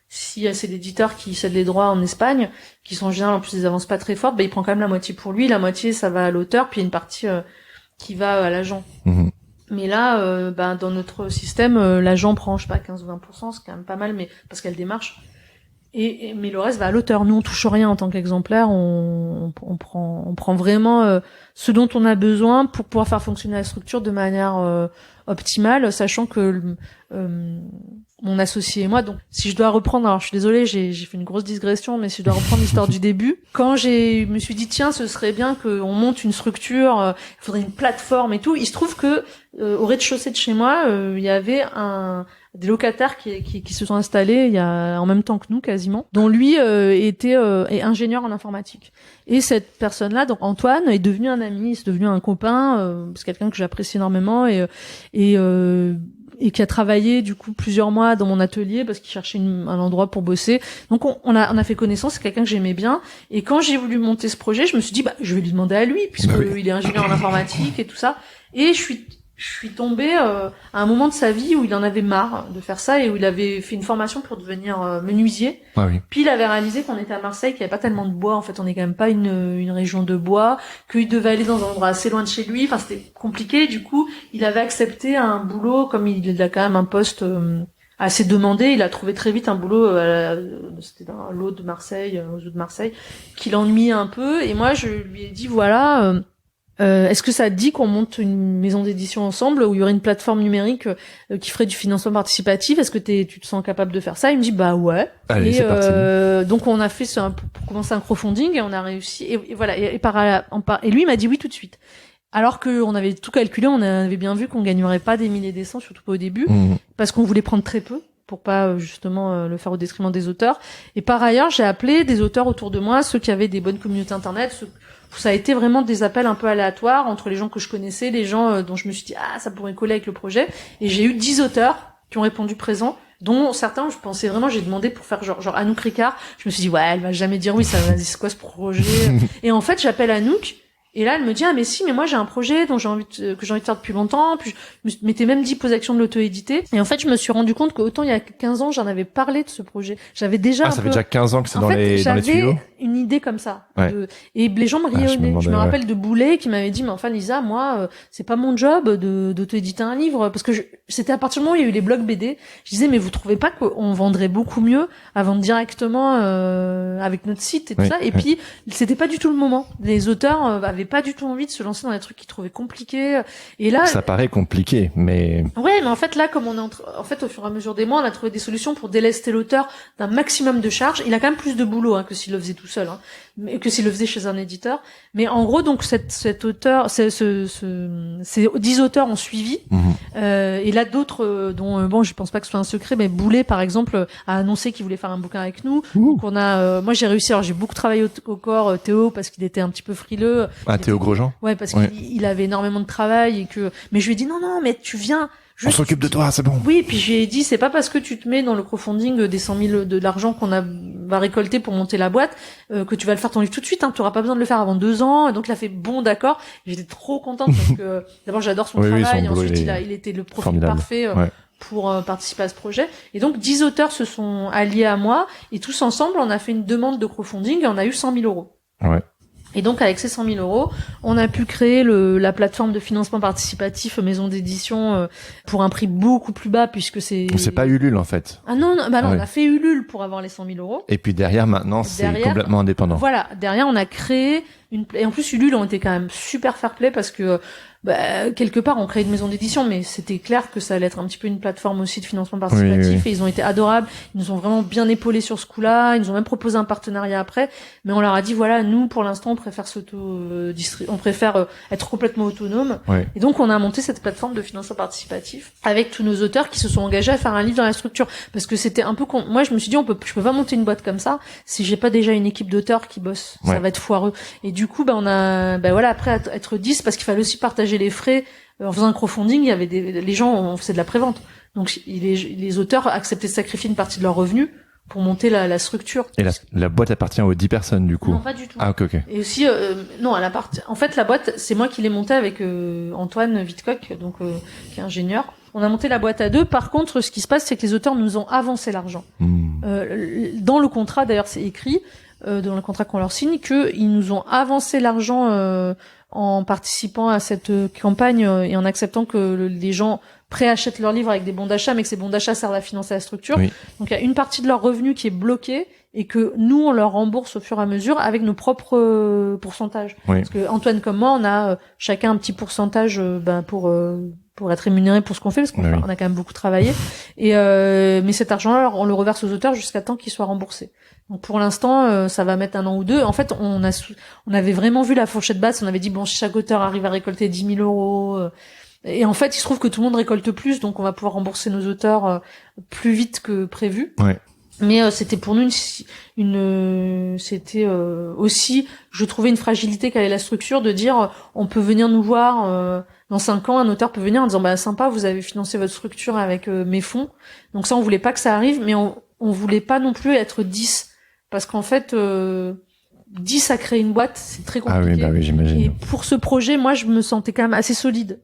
c'est l'éditeur qui cède les droits en Espagne, qui sont en général en plus des avances pas très fortes, il prend quand même la moitié pour lui, la moitié ça va à l'auteur, puis il y a une partie qui va à l'agent. Mmh. Mais là, dans notre système, l'agent prend, je sais pas, 15 ou 20%, c'est quand même pas mal, mais parce qu'elle démarche. Mais le reste va à l'auteur. Nous, on touche rien en tant qu'exemplaire. On prend vraiment ce dont on a besoin pour pouvoir faire fonctionner la structure de manière optimale, sachant que mon associé et moi, donc si je dois reprendre, alors je suis désolée, j'ai fait une grosse digression, mais si je dois reprendre l'histoire du début, quand je me suis dit tiens, ce serait bien qu'on monte une structure, il faudrait une plateforme et tout. Il se trouve que au rez-de-chaussée de chez moi, il y avait des locataires qui se sont installés il y a en même temps que nous quasiment, dont lui est ingénieur en informatique. Et cette personne-là, donc Antoine, est devenu un ami, c'est devenu un copain, c'est quelqu'un que j'apprécie énormément, et et qui a travaillé du coup plusieurs mois dans mon atelier parce qu'il cherchait un endroit pour bosser. Donc on a fait connaissance, c'est quelqu'un que j'aimais bien. Et quand j'ai voulu monter ce projet, je me suis dit je vais lui demander à lui puisque il est ingénieur en informatique et tout ça. Et je suis tombée à un moment de sa vie où il en avait marre de faire ça et où il avait fait une formation pour devenir menuisier. Ah oui. Puis il avait réalisé qu'on était à Marseille, qu'il n'y avait pas tellement de bois. En fait, on n'est quand même pas une région de bois, qu'il devait aller dans un endroit assez loin de chez lui. Enfin, c'était compliqué. Du coup, il avait accepté un boulot, comme il a quand même un poste assez demandé. Il a trouvé très vite un boulot, c'était dans l'eau de Marseille, aux eaux de Marseille, qui l'ennuyait un peu. Et moi, je lui ai dit, voilà... est-ce que ça te dit qu'on monte une maison d'édition ensemble où il y aurait une plateforme numérique qui ferait du financement participatif? Est-ce que tu te sens capable de faire ça? Il me dit ouais. Allez, et c'est parti. Donc on a fait pour commencer un crowdfunding et on a réussi et voilà et lui il m'a dit oui tout de suite. Alors que on avait tout calculé, on avait bien vu qu'on gagnerait pas des milliers et des cents, surtout pas au début, parce qu'on voulait prendre très peu pour pas justement le faire au détriment des auteurs. Et par ailleurs, j'ai appelé des auteurs autour de moi, ceux qui avaient des bonnes communautés internet, ça a été vraiment des appels un peu aléatoires entre les gens que je connaissais, les gens dont je me suis dit ça pourrait coller avec le projet, et j'ai eu 10 auteurs qui ont répondu présent, dont certains je pensais vraiment, j'ai demandé pour faire genre Anouk Ricard, je me suis dit elle va jamais dire oui, ça va dire c'est quoi ce projet. Et en fait j'appelle Anouk et là elle me dit mais si, mais moi j'ai un projet dont que j'ai envie de faire depuis longtemps, puis je me m'étais même dit position de l'auto-éditer, et en fait je me suis rendu compte qu'autant il y a 15 ans j'en avais parlé de ce projet, j'avais déjà ça fait déjà 15 ans que c'est dans les tuyaux. Une idée comme ça. Ouais. Et les gens me riaient au nez. Je me rappelle de Boulet qui m'avait dit, mais enfin Lisa, moi, c'est pas mon job d'auto-éditer un livre, parce que c'était à partir du moment où il y a eu les blogs BD, je disais, mais vous trouvez pas qu'on vendrait beaucoup mieux à vendre directement avec notre site et tout ça? Et puis c'était pas du tout le moment. Les auteurs avaient pas du tout envie de se lancer dans des trucs qu'ils trouvaient compliqués. Et là, ça paraît compliqué, mais ouais, mais en fait là, comme on est en fait au fur et à mesure des mois, on a trouvé des solutions pour délester l'auteur d'un maximum de charges. Il a quand même plus de boulot que s'il le faisait tout seul, mais que s'il le faisait chez un éditeur. Mais en gros, donc cet auteur, ces 10 auteurs ont suivi. Et là, d'autres dont je pense pas que ce soit un secret, mais Boulet par exemple a annoncé qu'il voulait faire un bouquin avec nous. Donc on a, moi j'ai réussi. Alors j'ai beaucoup travaillé au corps Théo parce qu'il était un petit peu frileux. Théo Grosjean. Ouais, parce qu'il avait énormément de travail et mais je lui ai dit non, mais tu viens. On s'occupe de toi, c'est bon. Oui, puis je lui ai dit, c'est pas parce que tu te mets dans le crowdfunding des 100 000 de l'argent qu'on va récolter pour monter la boîte que tu vas le faire ton livre tout de suite. Tu auras pas besoin de le faire avant 2 ans. Donc il a fait bon, d'accord. J'étais trop contente parce que d'abord j'adore son travail. Et ensuite il était le profil parfait pour participer à ce projet. Et donc 10 auteurs se sont alliés à moi et tous ensemble on a fait une demande de crowdfunding et on a eu 100 000 euros. Ouais. Et donc avec ces 100 000 euros, on a pu créer la plateforme de financement participatif maison d'édition pour un prix beaucoup plus bas puisque c'est pas Ulule en fait. Ah non, on a fait Ulule pour avoir les 100 000 euros. Et puis derrière maintenant c'est complètement indépendant. Voilà, derrière on a créé et en plus Ulule ont été quand même super fair play parce que quelque part on crée une maison d'édition, mais c'était clair que ça allait être un petit peu une plateforme aussi de financement participatif. Et ils ont été adorables, ils nous ont vraiment bien épaulés sur ce coup-là, ils nous ont même proposé un partenariat après, mais on leur a dit voilà, nous pour l'instant on préfère on préfère être complètement autonome. Et donc on a monté cette plateforme de financement participatif avec tous nos auteurs qui se sont engagés à faire un livre dans la structure, parce que c'était un peu moi je me suis dit je peux pas monter une boîte comme ça si j'ai pas déjà une équipe d'auteurs qui bosse, ça va être foireux. Et du coup on a après être 10 parce qu'il fallait aussi partager les frais. En faisant un crowdfunding, il y avait les gens, on faisait de la prévente. Donc les auteurs acceptaient de sacrifier une partie de leurs revenus pour monter la structure. Et la boîte appartient aux 10 personnes du coup. Non, pas du tout. Ah ok. Et aussi non, en fait la boîte, c'est moi qui l'ai montée avec Antoine Wittcock, donc qui est ingénieur. On a monté la boîte à 2. Par contre, ce qui se passe, c'est que les auteurs nous ont avancé l'argent. Dans le contrat, d'ailleurs, c'est écrit dans le contrat qu'on leur signe qu'ils nous ont avancé l'argent en participant à cette campagne et en acceptant que les gens préachètent leurs livres avec des bons d'achat, mais que ces bons d'achat servent à financer la structure. Donc il y a une partie de leur revenu qui est bloquée et que nous on leur rembourse au fur et à mesure avec nos propres pourcentages. Parce que Antoine comme moi, on a chacun un petit pourcentage pour être rémunéré pour ce qu'on fait, parce qu'on a quand même beaucoup travaillé. Et mais cet argent-là, on le reverse aux auteurs jusqu'à temps qu'il soit remboursé. Donc pour l'instant, ça va mettre 1 an ou 2. En fait, on avait vraiment vu la fourchette basse. On avait dit chaque auteur arrive à récolter 10 000 euros. Et en fait, il se trouve que tout le monde récolte plus, donc on va pouvoir rembourser nos auteurs plus vite que prévu. Mais c'était pour nous c'était aussi, je trouvais une fragilité qu'avait la structure de dire on peut venir nous voir dans 5 ans, un auteur peut venir en disant bah sympa, vous avez financé votre structure avec mes fonds. Donc ça on voulait pas que ça arrive, mais on voulait pas non plus être 10 parce qu'en fait 10 à créer une boîte, c'est très compliqué. Ah oui, bah oui, j'imagine. Et pour ce projet, moi je me sentais quand même assez solide.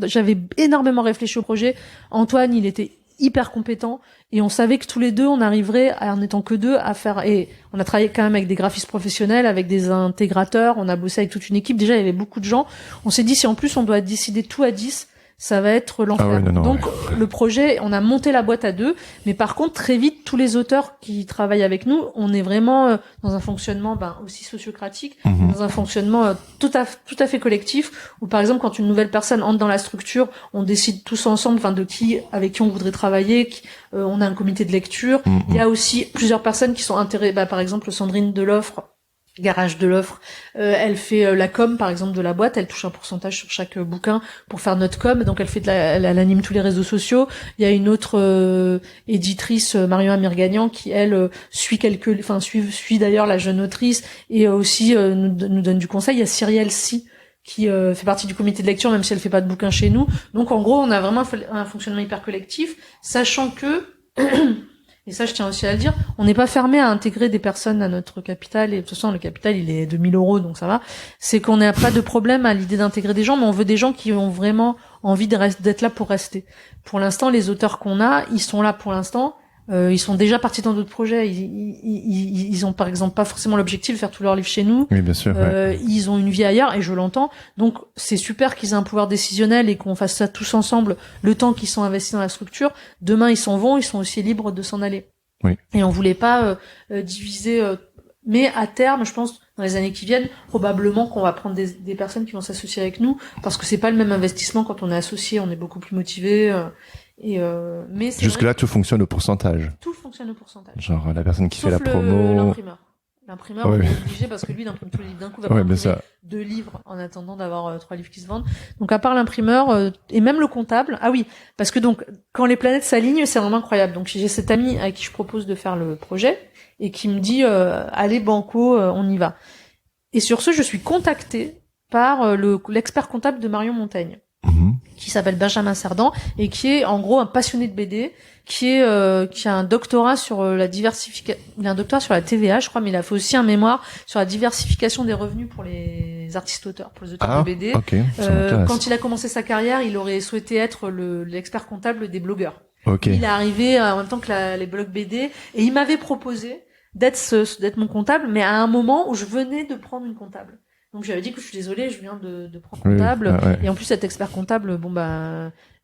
J'avais énormément réfléchi au projet. Antoine, il était hyper compétent et on savait que tous les deux on arriverait en étant que deux à faire, et on a travaillé quand même avec des graphistes professionnels, avec des intégrateurs, on a bossé avec toute une équipe, déjà il y avait beaucoup de gens, on s'est dit si en plus on doit décider tout à 10, ça va être l'enfer. Ah ouais, non, donc le projet, on a monté la boîte à 2, mais par contre très vite tous les auteurs qui travaillent avec nous, on est vraiment dans un fonctionnement aussi sociocratique, dans un fonctionnement tout à fait collectif, où par exemple quand une nouvelle personne entre dans la structure, on décide tous ensemble de avec qui on voudrait travailler, on a un comité de lecture, il y a aussi plusieurs personnes qui sont intéressées, par exemple Sandrine Deloffre, Garage de l'offre, elle fait la com par exemple de la boîte, elle touche un pourcentage sur chaque bouquin pour faire notre com, donc elle anime tous les réseaux sociaux. Il y a une autre éditrice, Marion Amirgagnan, qui elle suit d'ailleurs la jeune autrice et aussi nous donne du conseil. Il y a Cyrielle Si qui fait partie du comité de lecture, même si elle fait pas de bouquins chez nous. Donc en gros on a vraiment un fonctionnement hyper collectif, sachant que et ça, je tiens aussi à le dire, on n'est pas fermé à intégrer des personnes à notre capital, et de toute façon, le capital, il est de 1 000 €, donc ça va. C'est qu'on n'a pas de problème à l'idée d'intégrer des gens, mais on veut des gens qui ont vraiment envie d'être là pour rester. Pour l'instant, les auteurs qu'on a, ils sont là pour l'instant. Ils sont déjà partis dans d'autres projets. Ils ont par exemple pas forcément l'objectif de faire tous leurs livres chez nous. Oui, bien sûr. Ouais. Ils ont une vie ailleurs et je l'entends. Donc c'est super qu'ils aient un pouvoir décisionnel et qu'on fasse ça tous ensemble le temps qu'ils sont investis dans la structure. Demain ils s'en vont, ils sont aussi libres de s'en aller. Oui. Et on voulait pas diviser. Mais à terme, je pense, dans les années qui viennent, probablement qu'on va prendre des personnes qui vont s'associer avec nous parce que c'est pas le même investissement quand on est associé. On est beaucoup plus motivé. Mais jusque-là, tout fonctionne au pourcentage. Tout fonctionne au pourcentage. Genre la personne qui sauf fait la promo. L'imprimeur, on est obligé parce que lui, il imprime tous les livres d'un coup. Il va imprimer 2 livres en attendant d'avoir 3 livres qui se vendent. Donc à part l'imprimeur et même le comptable. Ah oui, parce que donc quand les planètes s'alignent, c'est vraiment incroyable. Donc j'ai cet ami à qui je propose de faire le projet et qui me dit allez banco, on y va. Et sur ce, je suis contactée par l'expert comptable de Marion Montaigne. Qui s'appelle Benjamin Cerdan et qui est en gros un passionné de BD, qui a un doctorat sur la diversification, il a un doctorat sur la TVA je crois, mais il a fait aussi un mémoire sur la diversification des revenus pour les artistes auteurs, pour les auteurs de BD. Okay. Quand il a commencé sa carrière, il aurait souhaité être l'expert comptable des blogueurs. Okay. Il est arrivé en même temps que les blogs BD et il m'avait proposé d'être mon comptable, mais à un moment où je venais de prendre une comptable. Donc j'avais dit que je suis désolée, je viens de prendre comptable. Et en plus cette expert comptable,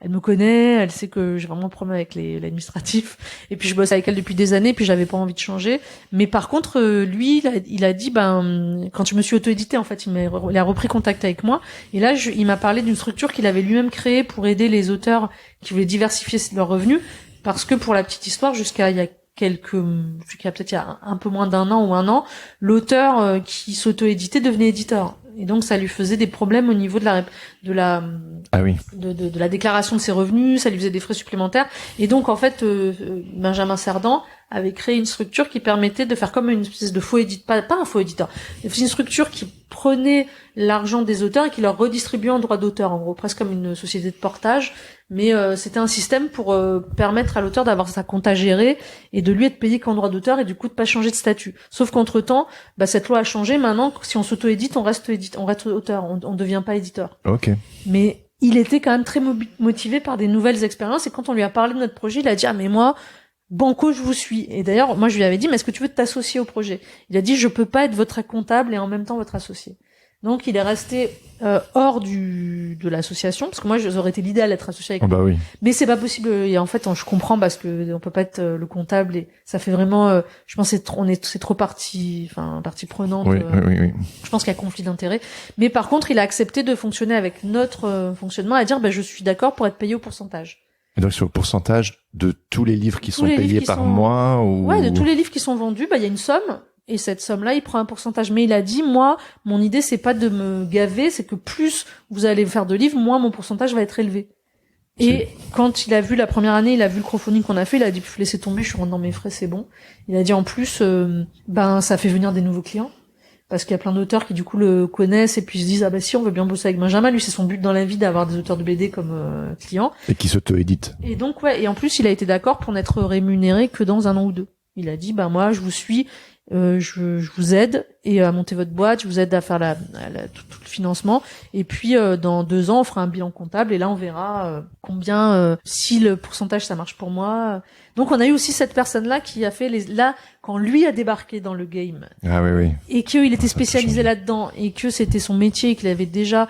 elle me connaît, elle sait que j'ai vraiment un problème avec l'administratif. Et puis je bosse avec elle depuis des années, puis j'avais pas envie de changer. Mais par contre, lui, il a dit, quand je me suis auto-édité, en fait, il a repris contact avec moi. Et là, il m'a parlé d'une structure qu'il avait lui-même créée pour aider les auteurs qui voulaient diversifier leurs revenus. Parce que pour la petite histoire, jusqu'à il y a peut-être il y a un peu moins d'un an ou un an, l'auteur qui s'auto-éditait devenait éditeur. Et donc ça lui faisait des problèmes au niveau de la déclaration de ses revenus, ça lui faisait des frais supplémentaires. Et donc en fait, Benjamin Cerdan avait créé une structure qui permettait de faire comme une espèce de faux éditeur, pas un faux éditeur, c'est une structure qui prenait l'argent des auteurs et qui leur redistribuait en droit d'auteur, en gros, presque comme une société de portage. Mais c'était un système pour permettre à l'auteur d'avoir sa compta gérée et de lui être payé qu'en droit d'auteur et du coup de pas changer de statut. Sauf qu'entre-temps, cette loi a changé. Maintenant, si on s'auto-édite, on reste auteur, on devient pas éditeur. Ok. Mais il était quand même très motivé par des nouvelles expériences et quand on lui a parlé de notre projet, il a dit mais moi, banco, je vous suis. Et d'ailleurs, moi je lui avais dit mais est-ce que tu veux t'associer au projet? Il a dit je peux pas être votre comptable et en même temps votre associé. Donc il est resté hors de l'association parce que moi j'aurais été l'idéal d'être associé avec lui. Oui. Mais c'est pas possible et en fait je comprends parce que on peut pas être le comptable et ça fait vraiment je pense c'est trop partie prenante. Oui. Je pense qu'il y a conflit d'intérêts. Mais par contre, il a accepté de fonctionner avec notre fonctionnement à dire je suis d'accord pour être payé au pourcentage. Et donc sur le pourcentage de tous les livres qui sont payés par mois ou ouais, de tous les livres qui sont vendus, il y a une somme. Et cette somme-là, il prend un pourcentage. Mais il a dit, moi, mon idée, c'est pas de me gaver, c'est que plus vous allez faire de livres, moins mon pourcentage va être élevé. Et quand il a vu la première année, il a vu le crowdfunding qu'on a fait, il a dit laissez tomber, je suis rentré dans mes frais, c'est bon. Il a dit en plus, ça fait venir des nouveaux clients. Parce qu'il y a plein d'auteurs qui du coup le connaissent et puis se disent ah bah si on veut bien bosser avec Benjamin, lui c'est son but dans la vie d'avoir des auteurs de BD comme clients. Et qui s'auto-éditent. Et donc et en plus il a été d'accord pour n'être rémunéré que dans 1 an ou 2. Il a dit bah moi je vous suis, je vous aide et à monter votre boîte, je vous aide à faire tout le financement et puis dans 2 ans on fera un bilan comptable et là on verra combien si le pourcentage ça marche pour moi. Donc on a eu aussi cette personne là qui a fait là quand lui a débarqué dans le game. Ah oui oui. Et qu'il était spécialisé là-dedans et que c'était son métier et qu'il avait déjà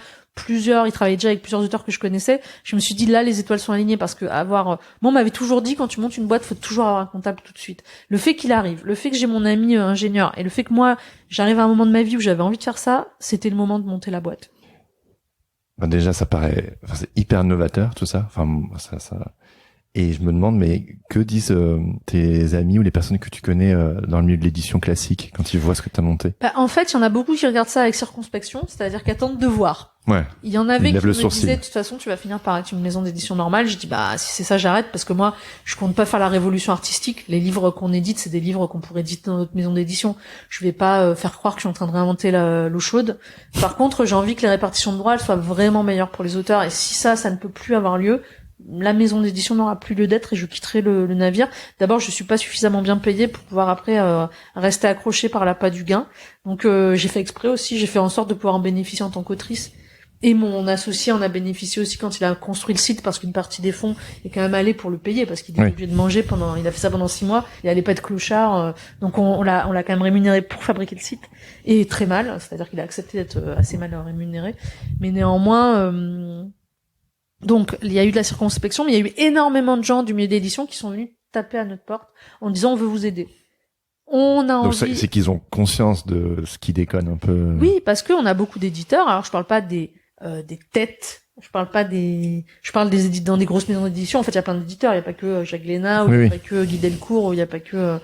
il travaillait déjà avec plusieurs auteurs que je connaissais. Je me suis dit là les étoiles sont alignées parce que moi on m'avait toujours dit quand tu montes une boîte faut toujours avoir un comptable tout de suite. Le fait qu'il arrive, le fait que j'ai mon ami ingénieur et le fait que moi j'arrive à un moment de ma vie où j'avais envie de faire ça, c'était le moment de monter la boîte. Ben déjà c'est hyper novateur tout ça. Ça. Et je me demande, mais que disent tes amis ou les personnes que tu connais dans le milieu de l'édition classique quand ils voient ce que tu as monté? En fait, il y en a beaucoup qui regardent ça avec circonspection, c'est-à-dire qui attendent de voir. Ouais. Il y en avait qui me disaient, de toute façon, tu vas finir par être une maison d'édition normale. Je dis, si c'est ça, j'arrête, parce que moi, je compte pas faire la révolution artistique. Les livres qu'on édite, c'est des livres qu'on pourrait éditer dans notre maison d'édition. Je vais pas faire croire que je suis en train de réinventer l'eau chaude. Par contre, j'ai envie que les répartitions de droits, elles soient vraiment meilleures pour les auteurs. Et si ça ne peut plus avoir lieu, la maison d'édition n'aura plus lieu d'être et je quitterai le navire. D'abord, je suis pas suffisamment bien payée pour pouvoir après rester accrochée par l'appât du gain. Donc j'ai fait exprès aussi, j'ai fait en sorte de pouvoir en bénéficier en tant qu'autrice. Et mon associé en a bénéficié aussi quand il a construit le site parce qu'une partie des fonds est quand même allée pour le payer parce qu'il était obligé de manger il a fait ça pendant 6 mois, il allait pas être clochard, donc on l'a quand même rémunéré pour fabriquer le site et très mal, c'est-à-dire qu'il a accepté d'être assez mal rémunéré, mais néanmoins donc il y a eu de la circonspection, mais il y a eu énormément de gens du milieu d'édition qui sont venus taper à notre porte en disant on veut vous aider. On a envie. Donc c'est qu'ils ont conscience de ce qui déconne un peu. Oui, parce que on a beaucoup d'éditeurs. Alors je parle pas des têtes. Je parle des éditeurs dans des grosses maisons d'édition. En fait, il y a plein d'éditeurs. Il y a pas que Jacques Lénat, ou il y a pas que Guy Delcourt, ou il y a pas que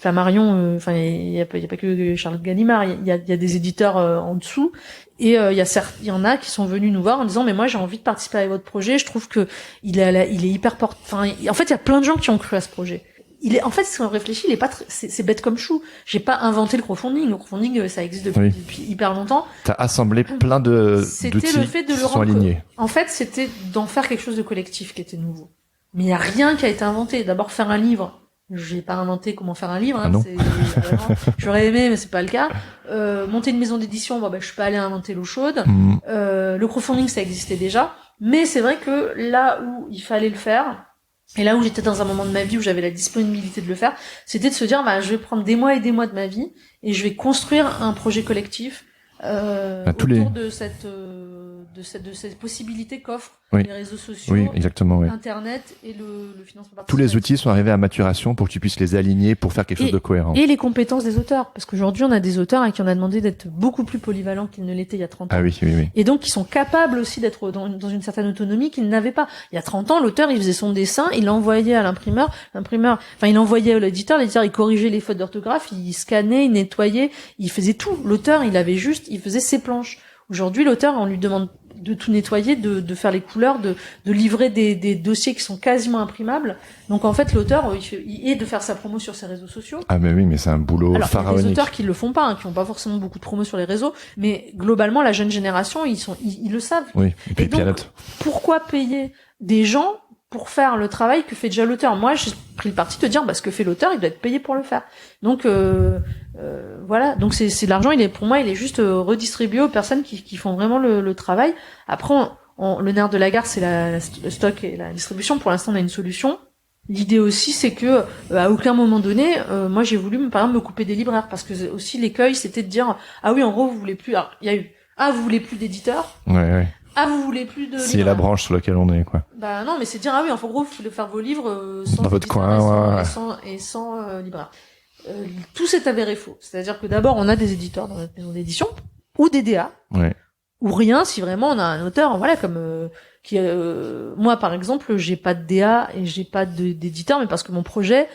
Flammarion. Il y a pas que Charlotte Gallimard. Il y a des éditeurs en dessous. Et il y en a qui sont venus nous voir en disant mais moi j'ai envie de participer à votre projet. Je trouve que il est hyper en fait, il y a plein de gens qui ont cru à ce projet. En fait, si on réfléchit, c'est bête comme chou. J'ai pas inventé le crowdfunding. Le crowdfunding, ça existe depuis hyper longtemps. T'as assemblé plein d'outils le fait de qui le sont alignés. En fait, c'était d'en faire quelque chose de collectif qui était nouveau. Mais il y a rien qui a été inventé. D'abord, faire un livre. J'ai pas inventé comment faire un livre. Ah non. J'aurais aimé, mais c'est pas le cas. Monter une maison d'édition, je suis pas allée inventer l'eau chaude. Le crowdfunding, ça existait déjà. Mais c'est vrai que là où il fallait le faire, et là où j'étais dans un moment de ma vie où j'avais la disponibilité de le faire, c'était de se dire, je vais prendre des mois et des mois de ma vie et je vais construire un projet collectif autour de cette possibilité qu'offrent les réseaux sociaux, Internet et le financement participatif. Tous les outils sont arrivés à maturation pour que tu puisses les aligner pour faire quelque chose de cohérent. Et les compétences des auteurs. Parce qu'aujourd'hui, on a des auteurs à qui on a demandé d'être beaucoup plus polyvalents qu'ils ne l'étaient il y a 30 ans. Ah oui. Et donc, qui sont capables aussi d'être dans une certaine autonomie qu'ils n'avaient pas. Il y a 30 ans, l'auteur, il faisait son dessin, il l'envoyait à l'imprimeur, il envoyait à l'éditeur, il corrigeait les fautes d'orthographe, il scannait, il nettoyait, il faisait tout. L'auteur, il faisait ses planches. Aujourd'hui, l'auteur, on lui demande de tout nettoyer, de faire les couleurs, de livrer des dossiers qui sont quasiment imprimables. Donc en fait, l'auteur, et de faire sa promo sur ses réseaux sociaux. Ah mais oui, mais c'est un boulot pharaonique. Il y a des auteurs qui le font pas, qui ont pas forcément beaucoup de promo sur les réseaux, mais globalement, la jeune génération, ils le savent. Oui, et puis donc, pourquoi payer des gens pour faire le travail que fait déjà l'auteur? Moi, j'ai pris le parti de dire, ce que fait l'auteur, il doit être payé pour le faire. Donc voilà, donc c'est l'argent, pour moi, il est juste redistribué aux personnes qui font vraiment le travail. Après, le nerf de la guerre, c'est le stock et la distribution. Pour l'instant, on a une solution. L'idée aussi, c'est que à aucun moment donné, moi, j'ai voulu, par exemple, me couper des libraires, parce que aussi l'écueil, c'était de dire, ah oui, en gros, vous voulez plus. Alors, il y a eu, vous voulez plus d'éditeurs. Ouais. Ah, vous voulez plus de C'est la branche sur laquelle on est, quoi. Non, mais c'est dire, en gros, vous voulez faire vos livres sans dans votre coin, et sans libraire. Tout s'est avéré faux. C'est-à-dire que d'abord, on a des éditeurs dans notre maison d'édition, ou des DA, ou rien, si vraiment on a un auteur, comme moi, par exemple, j'ai pas de DA et j'ai pas d'éditeur, mais parce que mon projet,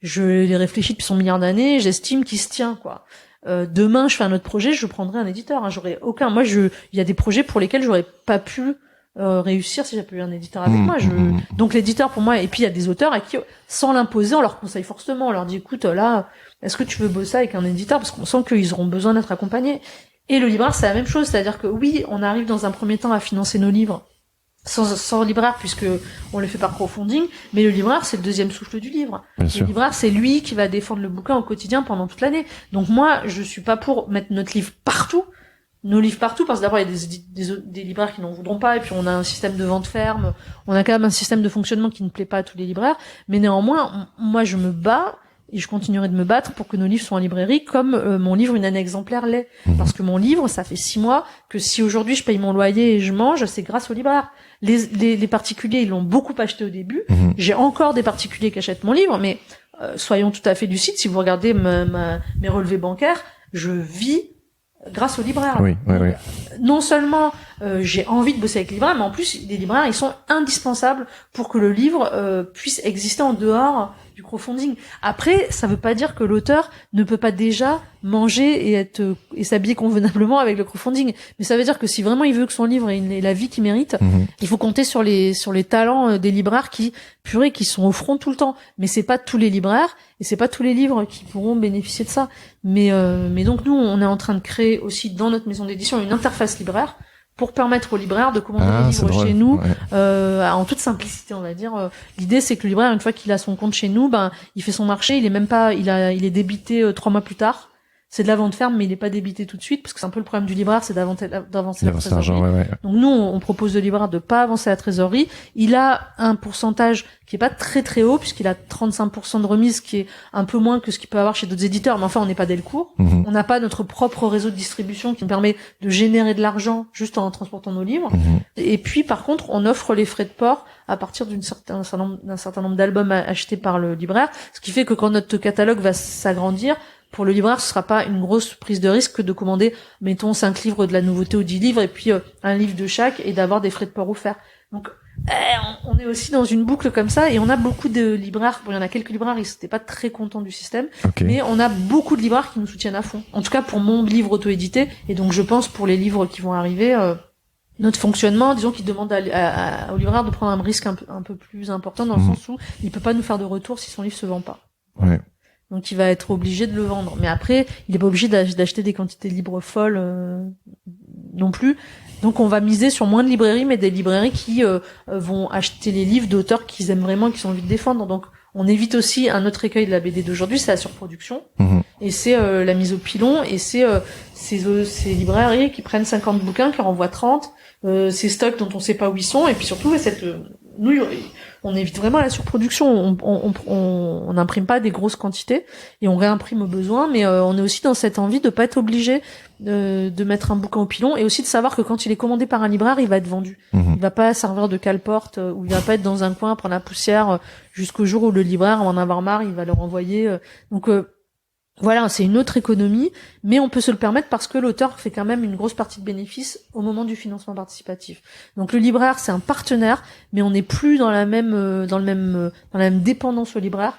je l'ai réfléchi depuis son milliard d'années, j'estime qu'il se tient, quoi. Demain, je fais un autre projet, je prendrai un éditeur. J'aurais aucun. Moi, il y a des projets pour lesquels j'aurais pas pu réussir si j'avais eu un éditeur avec moi. Donc l'éditeur pour moi, et puis il y a des auteurs à qui, sans l'imposer, on leur conseille fortement, on leur dit écoute là, est-ce que tu veux bosser avec un éditeur, parce qu'on sent qu'ils auront besoin d'être accompagnés. Et le libraire c'est la même chose, c'est-à-dire que oui, on arrive dans un premier temps à financer nos livres sans libraire puisque on les fait par crowdfunding, mais le libraire c'est le deuxième souffle du livre. Le libraire c'est lui qui va défendre le bouquin au quotidien pendant toute l'année. Donc moi je suis pas pour mettre notre livre partout. Nos livres partout, parce que d'abord il y a des libraires qui n'en voudront pas, et puis on a un système de vente ferme, on a quand même un système de fonctionnement qui ne plaît pas à tous les libraires, mais néanmoins, moi je me bats, et je continuerai de me battre pour que nos livres soient en librairie, comme mon livre Une année exemplaire l'est. Parce que mon livre, ça fait 6 mois, que si aujourd'hui je paye mon loyer et je mange, c'est grâce aux libraires. Les particuliers, ils l'ont beaucoup acheté au début, j'ai encore des particuliers qui achètent mon livre, mais soyons tout à fait lucides, si vous regardez mes relevés bancaires, je vis grâce aux libraires. Oui. Non seulement j'ai envie de bosser avec les libraires, mais en plus les libraires ils sont indispensables pour que le livre puisse exister en dehors du crowdfunding. Après, ça veut pas dire que l'auteur ne peut pas déjà manger et s'habiller convenablement avec le crowdfunding, mais ça veut dire que si vraiment il veut que son livre ait la vie qu'il mérite, il faut compter sur les talents des libraires qui sont au front tout le temps. Mais c'est pas tous les libraires et c'est pas tous les livres qui pourront bénéficier de ça. Mais donc nous on est en train de créer aussi dans notre maison d'édition une interface libraire pour permettre aux libraires de commander des livres chez nous, en toute simplicité, on va dire. L'idée, c'est que le libraire, une fois qu'il a son compte chez nous, il fait son marché, il est débité 3 mois plus tard. C'est de la vente ferme, mais il est pas débité tout de suite, parce que c'est un peu le problème du libraire, c'est d'avancer la trésorerie. Donc nous, on propose au libraire de pas avancer la trésorerie. Il a un pourcentage qui est pas très très haut, puisqu'il a 35% de remise, qui est un peu moins que ce qu'il peut avoir chez d'autres éditeurs, mais enfin, on n'est pas Delcourt. On n'a pas notre propre réseau de distribution qui nous permet de générer de l'argent juste en transportant nos livres. Et puis, par contre, on offre les frais de port à partir d'un certain nombre d'albums achetés par le libraire, ce qui fait que quand notre catalogue va s'agrandir, pour le libraire, ce sera pas une grosse prise de risque que de commander, mettons, 5 livres de la nouveauté ou 10 livres, et puis un livre de chaque, et d'avoir des frais de port offerts. Donc, on est aussi dans une boucle comme ça, et on a beaucoup de libraires, il y en a quelques libraires, ils étaient pas très contents du système, mais on a beaucoup de libraires qui nous soutiennent à fond. En tout cas, pour mon livre auto-édité, et donc je pense pour les livres qui vont arriver, notre fonctionnement, disons qu'il demande au libraire de prendre un risque un peu plus important, dans le sens où il peut pas nous faire de retour si son livre se vend pas. Donc il va être obligé de le vendre. Mais après, il est pas obligé d'acheter des quantités de livres folles non plus. Donc on va miser sur moins de librairies, mais des librairies qui vont acheter les livres d'auteurs qu'ils aiment vraiment, qu'ils ont envie de défendre. Donc on évite aussi un autre écueil de la BD d'aujourd'hui, c'est la surproduction. Et c'est la mise au pilon, et c'est ces librairies qui prennent 50 bouquins, qui en renvoient 30, ces stocks dont on sait pas où ils sont, et puis surtout nous, on évite vraiment la surproduction. On n'imprime pas des grosses quantités et on réimprime au besoin, mais on est aussi dans cette envie de pas être obligé de mettre un bouquin au pilon, et aussi de savoir que quand il est commandé par un libraire, il va être vendu. Il va pas servir de cale-porte, ou il va pas être dans un coin prendre la poussière jusqu'au jour où le libraire va en avoir marre, il va le renvoyer. Donc voilà, c'est une autre économie, mais on peut se le permettre parce que l'auteur fait quand même une grosse partie de bénéfices au moment du financement participatif. Donc le libraire, c'est un partenaire, mais on n'est plus dans la même dépendance au libraire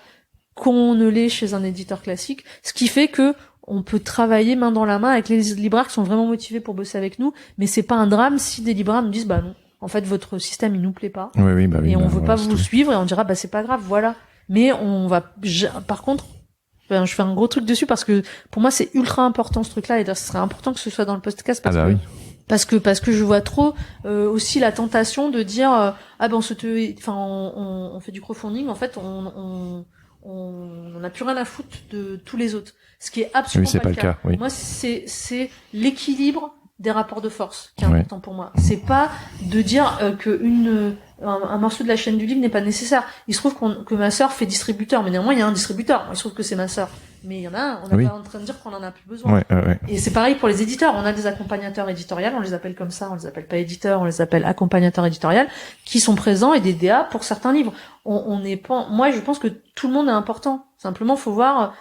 qu'on ne l'est chez un éditeur classique, ce qui fait que on peut travailler main dans la main avec les libraires qui sont vraiment motivés pour bosser avec nous, mais c'est pas un drame si des libraires nous disent non, en fait votre système il nous plaît pas, et on veut pas vous suivre, et on dira c'est pas grave, voilà. Mais on va, par contre, je fais un gros truc dessus parce que pour moi c'est ultra important ce truc-là, et ce serait important que ce soit dans le podcast parce que je vois trop aussi la tentation de dire on fait du crowdfunding, en fait on n'a plus rien à foutre de tous les autres, ce qui est absolument pas le cas. Moi c'est l'équilibre des rapports de force qui est important pour moi. C'est pas de dire que un morceau de la chaîne du livre n'est pas nécessaire. Il se trouve que ma sœur fait distributeur, mais néanmoins il y a un distributeur. Il se trouve que c'est ma sœur, mais il y en a un. On n'est pas en train de dire qu'on en a plus besoin. Et c'est pareil pour les éditeurs. On a des accompagnateurs éditoriaux, on les appelle comme ça. On les appelle pas éditeurs, on les appelle accompagnateurs éditoriaux, qui sont présents, et des DA pour certains livres. On n'est pas. Moi, je pense que tout le monde est important. Simplement, faut voir.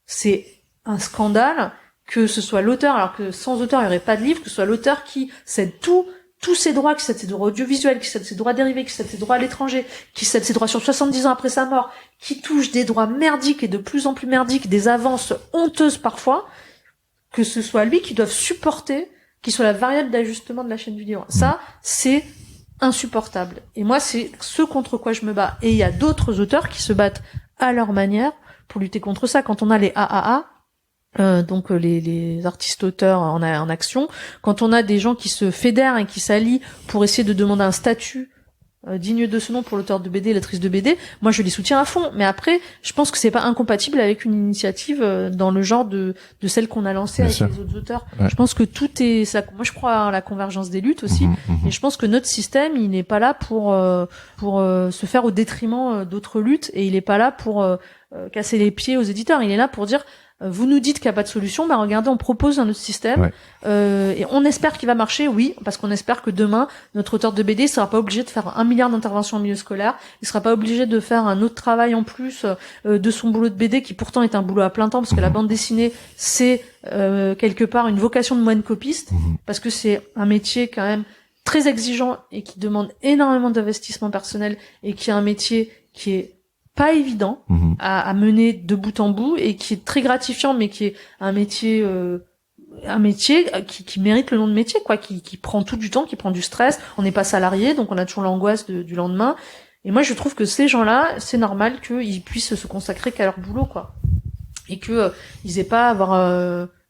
C'est un scandale que ce soit l'auteur, alors que sans auteur il n'y aurait pas de livre, que ce soit l'auteur qui cède tous ses droits, qui cède ses droits audiovisuels, qui cède ses droits dérivés, qui cède ses droits à l'étranger, qui cède ses droits sur 70 ans après sa mort, qui touche des droits merdiques et de plus en plus merdiques, des avances honteuses parfois, que ce soit lui qui doive supporter qui soit la variable d'ajustement de la chaîne du livre. Ça, c'est insupportable. Et moi, c'est ce contre quoi je me bats. Et il y a d'autres auteurs qui se battent à leur manière pour lutter contre ça. Quand on a les AAA, donc les artistes auteurs en action, quand on a des gens qui se fédèrent et qui s'allient pour essayer de demander un statut digne de ce nom pour l'auteur de BD, l'autrice de BD, moi je les soutiens à fond. Mais après, je pense que c'est pas incompatible avec une initiative dans le genre de celle qu'on a lancée avec les autres auteurs. Ouais. Je pense que tout est ça. Moi je crois à la convergence des luttes aussi, et je pense que notre système il n'est pas là pour se faire au détriment d'autres luttes, et il est pas là pour casser les pieds aux éditeurs. Il est là pour dire vous nous dites qu'il n'y a pas de solution, bah regardez, on propose un autre système, et on espère qu'il va marcher, oui, parce qu'on espère que demain, notre auteur de BD sera pas obligé de faire 1 milliard d'interventions en milieu scolaire, il sera pas obligé de faire un autre travail en plus de son boulot de BD, qui pourtant est un boulot à plein temps, parce que la bande dessinée, c'est quelque part une vocation de moine copiste, parce que c'est un métier quand même très exigeant, et qui demande énormément d'investissement personnel, et qui est un métier qui est pas évident à mener de bout en bout, et qui est très gratifiant, mais qui est un métier qui mérite le nom de métier, quoi, qui prend tout du temps, qui prend du stress. On n'est pas salarié, donc on a toujours l'angoisse du lendemain. Et moi, je trouve que ces gens-là, c'est normal qu'ils puissent se consacrer qu'à leur boulot, quoi, et que ils aient pas à avoir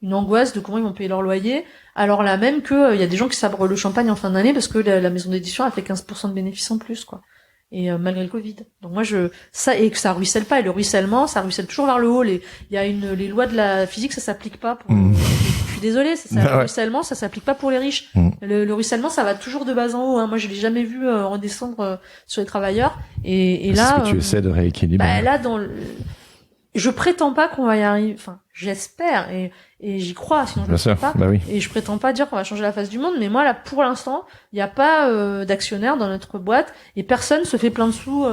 une angoisse de comment ils vont payer leur loyer, alors là même que il y a des gens qui sabrent le champagne en fin d'année parce que la maison d'édition a fait 15% de bénéfices en plus, quoi. Et malgré le Covid. Donc moi et que ça ruisselle pas, et le ruissellement, ça ruisselle toujours vers le haut. Il y a les lois de la physique, ça s'applique pas pour je suis désolée, le ruissellement, ça s'applique pas pour les riches. Le ruissellement, ça va toujours de bas en haut, hein. Moi je l'ai jamais vu redescendre sur les travailleurs, et là c'est ce que tu essaies de rééquilibrer. Là je prétends pas qu'on va y arriver, enfin j'espère, et j'y crois, sinon je ne le sais pas. Oui. Et je prétends pas dire qu'on va changer la face du monde, mais moi là pour l'instant, il n'y a pas d'actionnaires dans notre boîte, et personne se fait plein de sous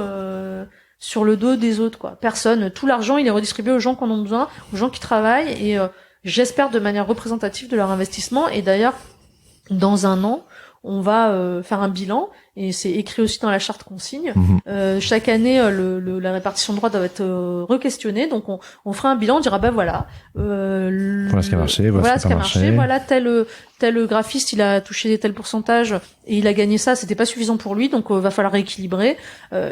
sur le dos des autres, quoi. Personne, tout l'argent il est redistribué aux gens qui en ont besoin, aux gens qui travaillent, et j'espère de manière représentative de leur investissement. Et d'ailleurs, dans 1 an, on va faire un bilan, et c'est écrit aussi dans la charte qu'on signe. Chaque année, la répartition de droits doit être re-questionnée, donc on fera un bilan, on dira voilà ce qui a marché, voilà ce qui a marché, voilà tel graphiste il a touché tel pourcentage et il a gagné ça, c'était pas suffisant pour lui, donc va falloir rééquilibrer.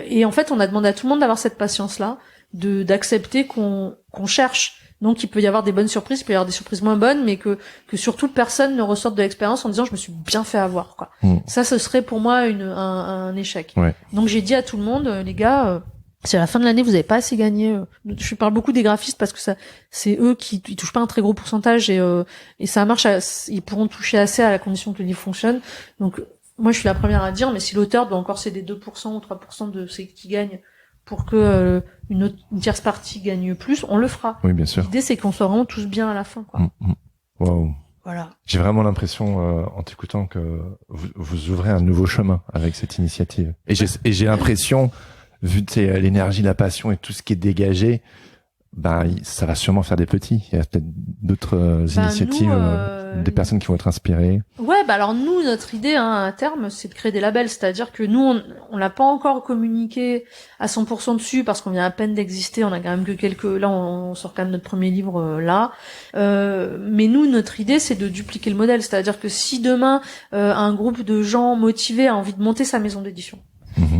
Et en fait, on a demandé à tout le monde d'avoir cette patience-là, d'accepter qu'on cherche. Donc il peut y avoir des bonnes surprises, il peut y avoir des surprises moins bonnes, mais que surtout personne ne ressorte de l'expérience en disant je me suis bien fait avoir, quoi. Ça, ce serait pour moi un échec. Donc j'ai dit à tout le monde, les gars, si à la fin de l'année vous avez pas assez gagné, je parle beaucoup des graphistes parce que ça, c'est eux qui ils touchent pas un très gros pourcentage, et ça marche, ils pourront toucher assez à la condition que le livre fonctionne. Donc moi je suis la première à dire, mais si l'auteur doit encore céder 2% ou 3% de ce qu'il gagne pour que une tierce partie gagne plus, on le fera. Oui, bien sûr. L'idée, c'est qu'on soit vraiment tous bien à la fin, quoi. Wow. Voilà. J'ai vraiment l'impression, en t'écoutant, que vous ouvrez un nouveau chemin avec cette initiative. Et j'ai l'impression, vu l'énergie, la passion et tout ce qui est dégagé, ça va sûrement faire des petits. Il y a peut-être d'autres initiatives, des personnes qui vont être inspirées. Ouais, alors nous, notre idée, à terme, c'est de créer des labels. C'est-à-dire que nous, on l'a pas encore communiqué à 100% dessus parce qu'on vient à peine d'exister. On a quand même que là, on sort quand même notre premier livre, là. Mais nous, notre idée, c'est de dupliquer le modèle. C'est-à-dire que si demain, un groupe de gens motivés a envie de monter sa maison d'édition,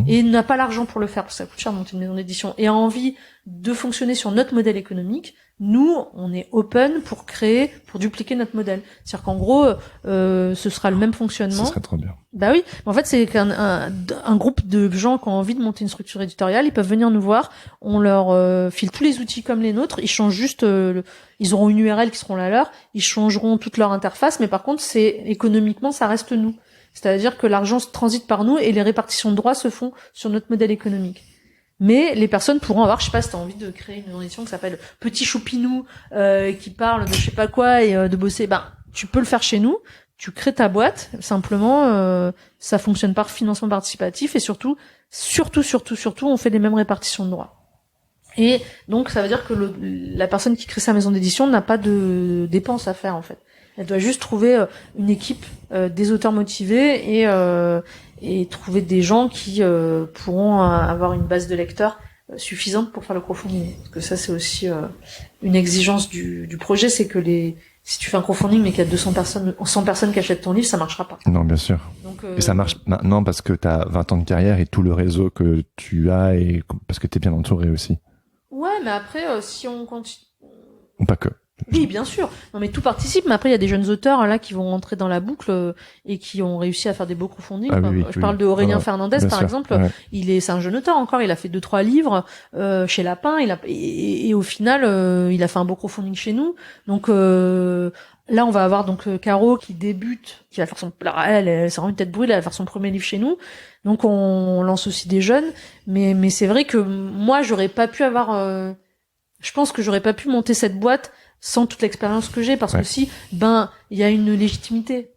et n'a pas l'argent pour le faire, parce que ça coûte cher de monter une maison d'édition, et a envie de fonctionner sur notre modèle économique, nous, on est open pour dupliquer notre modèle. C'est-à-dire qu'en gros, ce sera le même fonctionnement. Ça serait trop bien. Bah oui, en fait, c'est un groupe de gens qui ont envie de monter une structure éditoriale, ils peuvent venir nous voir, on leur file tous les outils comme les nôtres, ils changent juste, ils auront une URL qui seront la leur, ils changeront toute leur interface, mais par contre, économiquement, ça reste nous. C'est-à-dire que l'argent transite par nous et les répartitions de droits se font sur notre modèle économique. Mais les personnes pourront avoir, je sais pas, si t'as envie de créer une édition qui s'appelle Petit Choupinou, qui parle de je sais pas quoi et de bosser, tu peux le faire chez nous, tu crées ta boîte, simplement, ça fonctionne par financement participatif, et surtout, on fait les mêmes répartitions de droits. Et donc, ça veut dire que la personne qui crée sa maison d'édition n'a pas de dépenses à faire, en fait. Elle doit juste trouver une équipe, des auteurs motivés, et trouver des gens qui pourront avoir une base de lecteurs suffisante pour faire le crowdfunding. Parce que ça, c'est aussi une exigence du projet, c'est que les si tu fais un crowdfunding mais qu'il y a 100 personnes qui achètent ton livre, ça marchera pas. Non, bien sûr. Donc, et ça marche maintenant parce que t'as 20 ans de carrière et tout le réseau que tu as et parce que t'es bien entouré aussi. Ouais, mais après, si on continue... Ou pas que. Oui, bien sûr. Non, mais tout participe. Mais après, il y a des jeunes auteurs là qui vont rentrer dans la boucle et qui ont réussi à faire des beaux crowdfunding. Je parle de Aurélien Fernandez, par exemple. Ouais. C'est un jeune auteur encore. Il a fait 2-3 livres chez Lapin. Et au final, il a fait un beau crowdfunding chez nous. Donc là, on va avoir donc Caro qui débute, qui va faire elle c'est vraiment une tête brûlée, elle va faire son premier livre chez nous. Donc on lance aussi des jeunes. Mais c'est vrai que moi, j'aurais pas pu avoir. Je pense que j'aurais pas pu monter cette boîte sans toute l'expérience que j'ai, parce que si, il y a une légitimité.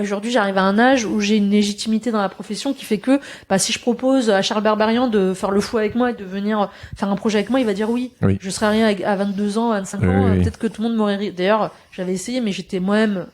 Aujourd'hui, j'arrive à un âge où j'ai une légitimité dans la profession qui fait que, si je propose à Charles Berberian de faire le fou avec moi et de venir faire un projet avec moi, il va dire oui. Je serais rien à 22 ans, 25 ans, peut-être que tout le monde m'aurait ri. D'ailleurs, j'avais essayé, mais j'étais moi-même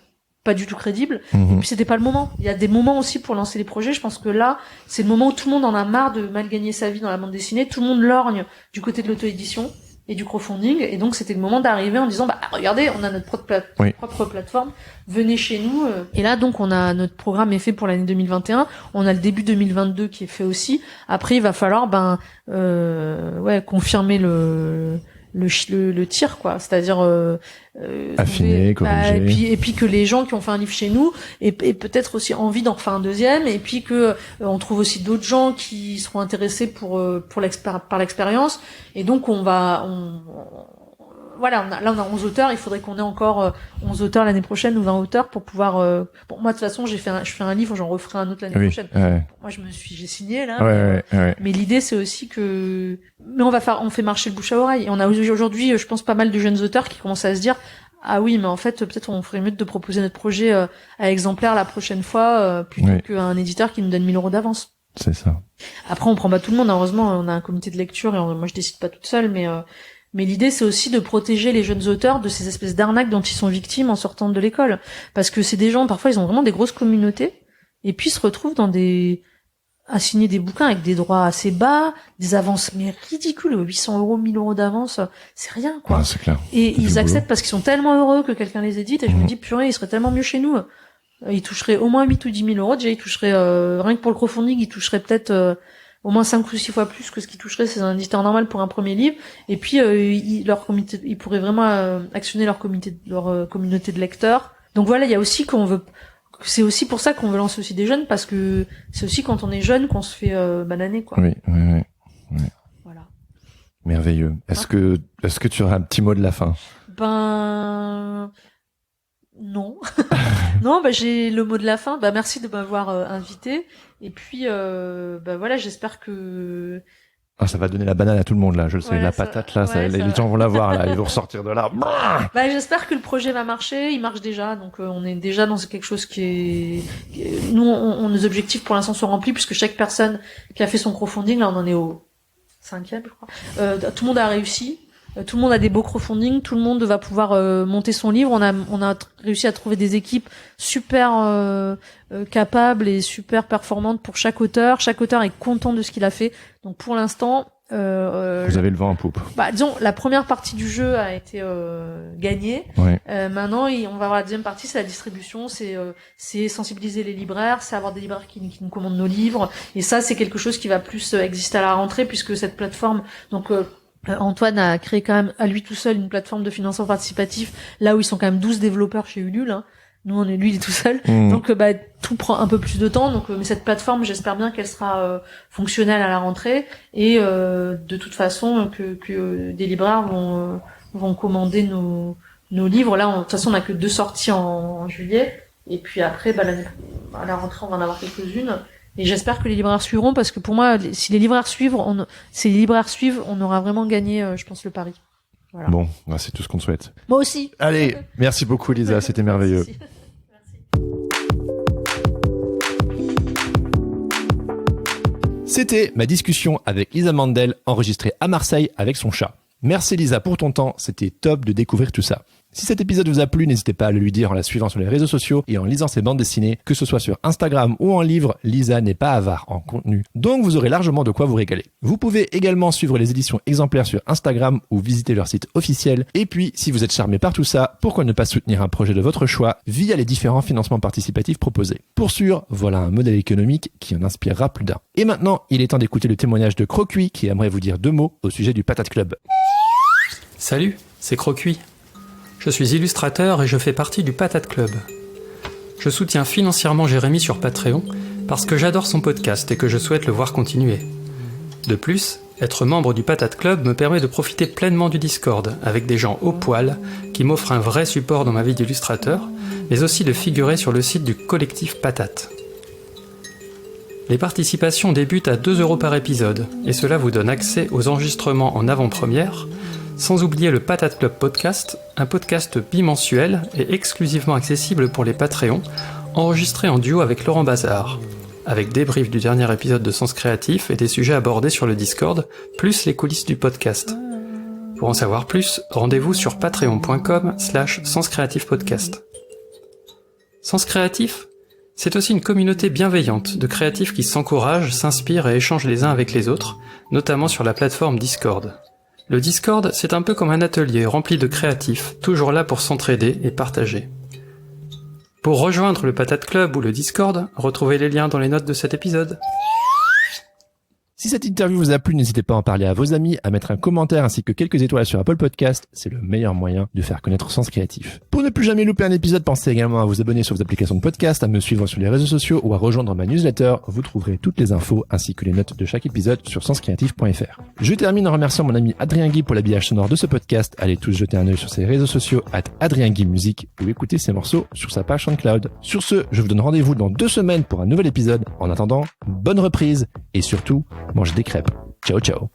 pas du tout crédible. Et puis c'était pas le moment. Il y a des moments aussi pour lancer les projets. Je pense que là, c'est le moment où tout le monde en a marre de mal gagner sa vie dans la bande dessinée. Tout le monde lorgne du côté de l'auto-édition et du crowdfunding, et donc c'était le moment d'arriver en disant regardez, on a notre propre plateforme, venez chez nous. Et là donc on a notre programme est fait pour l'année 2021, on a le début 2022 qui est fait aussi. Après il va falloir confirmer le tir, quoi, c'est-à-dire affiner, corriger, et puis que les gens qui ont fait un livre chez nous et peut-être aussi envie d'en refaire un deuxième, et puis que on trouve aussi d'autres gens qui seront intéressés par l'expérience, et donc on a 11 auteurs, il faudrait qu'on ait encore 11 auteurs l'année prochaine ou 20 auteurs pour pouvoir moi de toute façon je fais un livre, j'en referai un autre l'année prochaine. Moi j'ai signé là, mais l'idée c'est aussi que on fait marcher le bouche à oreille, et on a aujourd'hui je pense pas mal de jeunes auteurs qui commencent à se dire ah oui, mais en fait peut-être on ferait mieux de proposer notre projet à exemplaire la prochaine fois plutôt qu'un éditeur qui nous donne 1 000 € d'avance. C'est ça. Après on prend pas tout le monde, heureusement on a un comité de lecture et moi je décide pas toute seule, mais l'idée, c'est aussi de protéger les jeunes auteurs de ces espèces d'arnaques dont ils sont victimes en sortant de l'école. Parce que c'est des gens, parfois, ils ont vraiment des grosses communautés, et puis ils se retrouvent à signer des bouquins avec des droits assez bas, des avances mais ridicules, 800 €, 1 000 € d'avance, c'est rien, quoi. Ouais, c'est clair. Et ils acceptent parce qu'ils sont tellement heureux que quelqu'un les édite, et je me dis, purée, ils seraient tellement mieux chez nous. Ils toucheraient au moins 8 ou 10 000 €, déjà ils toucheraient, rien que pour le crowdfunding, ils toucheraient peut-être au moins 5 ou 6 fois plus que ce qu'ils toucheraient c'est un éditeur normal pour un premier livre. Et puis ils pourraient vraiment actionner leur communauté de lecteurs. Donc voilà, il y a aussi c'est aussi pour ça qu'on veut lancer aussi des jeunes, parce que c'est aussi quand on est jeune qu'on se fait bananer, quoi. Oui. Voilà. Merveilleux. Est-ce que tu auras un petit mot de la fin? Non. Non, j'ai le mot de la fin. Merci de m'avoir invité. Et puis, voilà, j'espère que... Ah, ça va donner la banane à tout le monde, là. Je le sais, la patate, là, les gens vont la voir, là. Ils vont ressortir de là. J'espère que le projet va marcher. Il marche déjà. Donc, on est déjà dans quelque chose qui est... Nous, nos objectifs, pour l'instant, sont remplis, puisque chaque personne qui a fait son crowdfunding, là, on en est au 5e, je crois. Tout le monde a réussi. Tout le monde a des beaux crowdfunding, tout le monde va pouvoir monter son livre. On a réussi à trouver des équipes super capables et super performantes pour chaque auteur. Chaque auteur est content de ce qu'il a fait. Donc pour l'instant, vous avez le vent en poupe. Disons, la première partie du jeu a été gagnée. Maintenant, on va avoir la deuxième partie, c'est la distribution, c'est sensibiliser les libraires, c'est avoir des libraires qui nous commandent nos livres. Et ça, c'est quelque chose qui va plus exister à la rentrée, puisque cette plateforme, Antoine a créé quand même à lui tout seul une plateforme de financement participatif, là où ils sont quand même 12 développeurs chez Ulule, hein. Nous lui il est tout seul. Donc tout prend un peu plus de temps, mais cette plateforme, j'espère bien qu'elle sera fonctionnelle à la rentrée, et de toute façon que des libraires vont commander nos livres. Là de toute façon on a que 2 sorties en juillet, et puis après à la rentrée on va en avoir quelques-unes. Et j'espère que les libraires suivront, parce que pour moi, si les libraires suivent, on aura vraiment gagné, je pense, le pari. Voilà. Bon, c'est tout ce qu'on souhaite. Moi aussi. Allez, merci beaucoup Lisa, c'était merveilleux. Merci. C'était ma discussion avec Lisa Mandel, enregistrée à Marseille avec son chat. Merci Lisa pour ton temps, c'était top de découvrir tout ça. Si cet épisode vous a plu, n'hésitez pas à le lui dire en la suivant sur les réseaux sociaux et en lisant ses bandes dessinées, que ce soit sur Instagram ou en livre, Lisa n'est pas avare en contenu. Donc vous aurez largement de quoi vous régaler. Vous pouvez également suivre les éditions exemplaires sur Instagram ou visiter leur site officiel. Et puis, si vous êtes charmé par tout ça, pourquoi ne pas soutenir un projet de votre choix via les différents financements participatifs proposés. Pour sûr, voilà un modèle économique qui en inspirera plus d'un. Et maintenant, il est temps d'écouter le témoignage de Crocuit qui aimerait vous dire 2 mots au sujet du Patate Club. Salut, c'est Crocuit. Je suis illustrateur et je fais partie du Patate Club. Je soutiens financièrement Jérémy sur Patreon parce que j'adore son podcast et que je souhaite le voir continuer. De plus, être membre du Patate Club me permet de profiter pleinement du Discord avec des gens au poil qui m'offrent un vrai support dans ma vie d'illustrateur, mais aussi de figurer sur le site du collectif Patate. Les participations débutent à 2 € par épisode et cela vous donne accès aux enregistrements en avant-première, sans oublier le Patate Club Podcast, un podcast bimensuel et exclusivement accessible pour les Patreons, enregistré en duo avec Laurent Bazar, avec débrief du dernier épisode de Sens Créatif et des sujets abordés sur le Discord, plus les coulisses du podcast. Pour en savoir plus, rendez-vous sur patreon.com/senscreatifpodcast. Sens Créatif, c'est aussi une communauté bienveillante de créatifs qui s'encouragent, s'inspirent et échangent les uns avec les autres, notamment sur la plateforme Discord. Le Discord, c'est un peu comme un atelier rempli de créatifs, toujours là pour s'entraider et partager. Pour rejoindre le Patate Club ou le Discord, retrouvez les liens dans les notes de cet épisode. Si cette interview vous a plu, n'hésitez pas à en parler à vos amis, à mettre un commentaire ainsi que quelques étoiles sur Apple Podcast. C'est le meilleur moyen de faire connaître Sens Créatif. Pour ne plus jamais louper un épisode, pensez également à vous abonner sur vos applications de podcast, à me suivre sur les réseaux sociaux ou à rejoindre ma newsletter. Vous trouverez toutes les infos ainsi que les notes de chaque épisode sur senscreatif.fr. Je termine en remerciant mon ami Adrien Guy pour l'habillage sonore de ce podcast. Allez tous jeter un œil sur ses réseaux sociaux @AdrienGuy_Music ou écouter ses morceaux sur sa page SoundCloud. Sur ce, je vous donne rendez-vous dans 2 semaines pour un nouvel épisode. En attendant, bonne reprise et surtout, mangez des crêpes. Ciao ciao.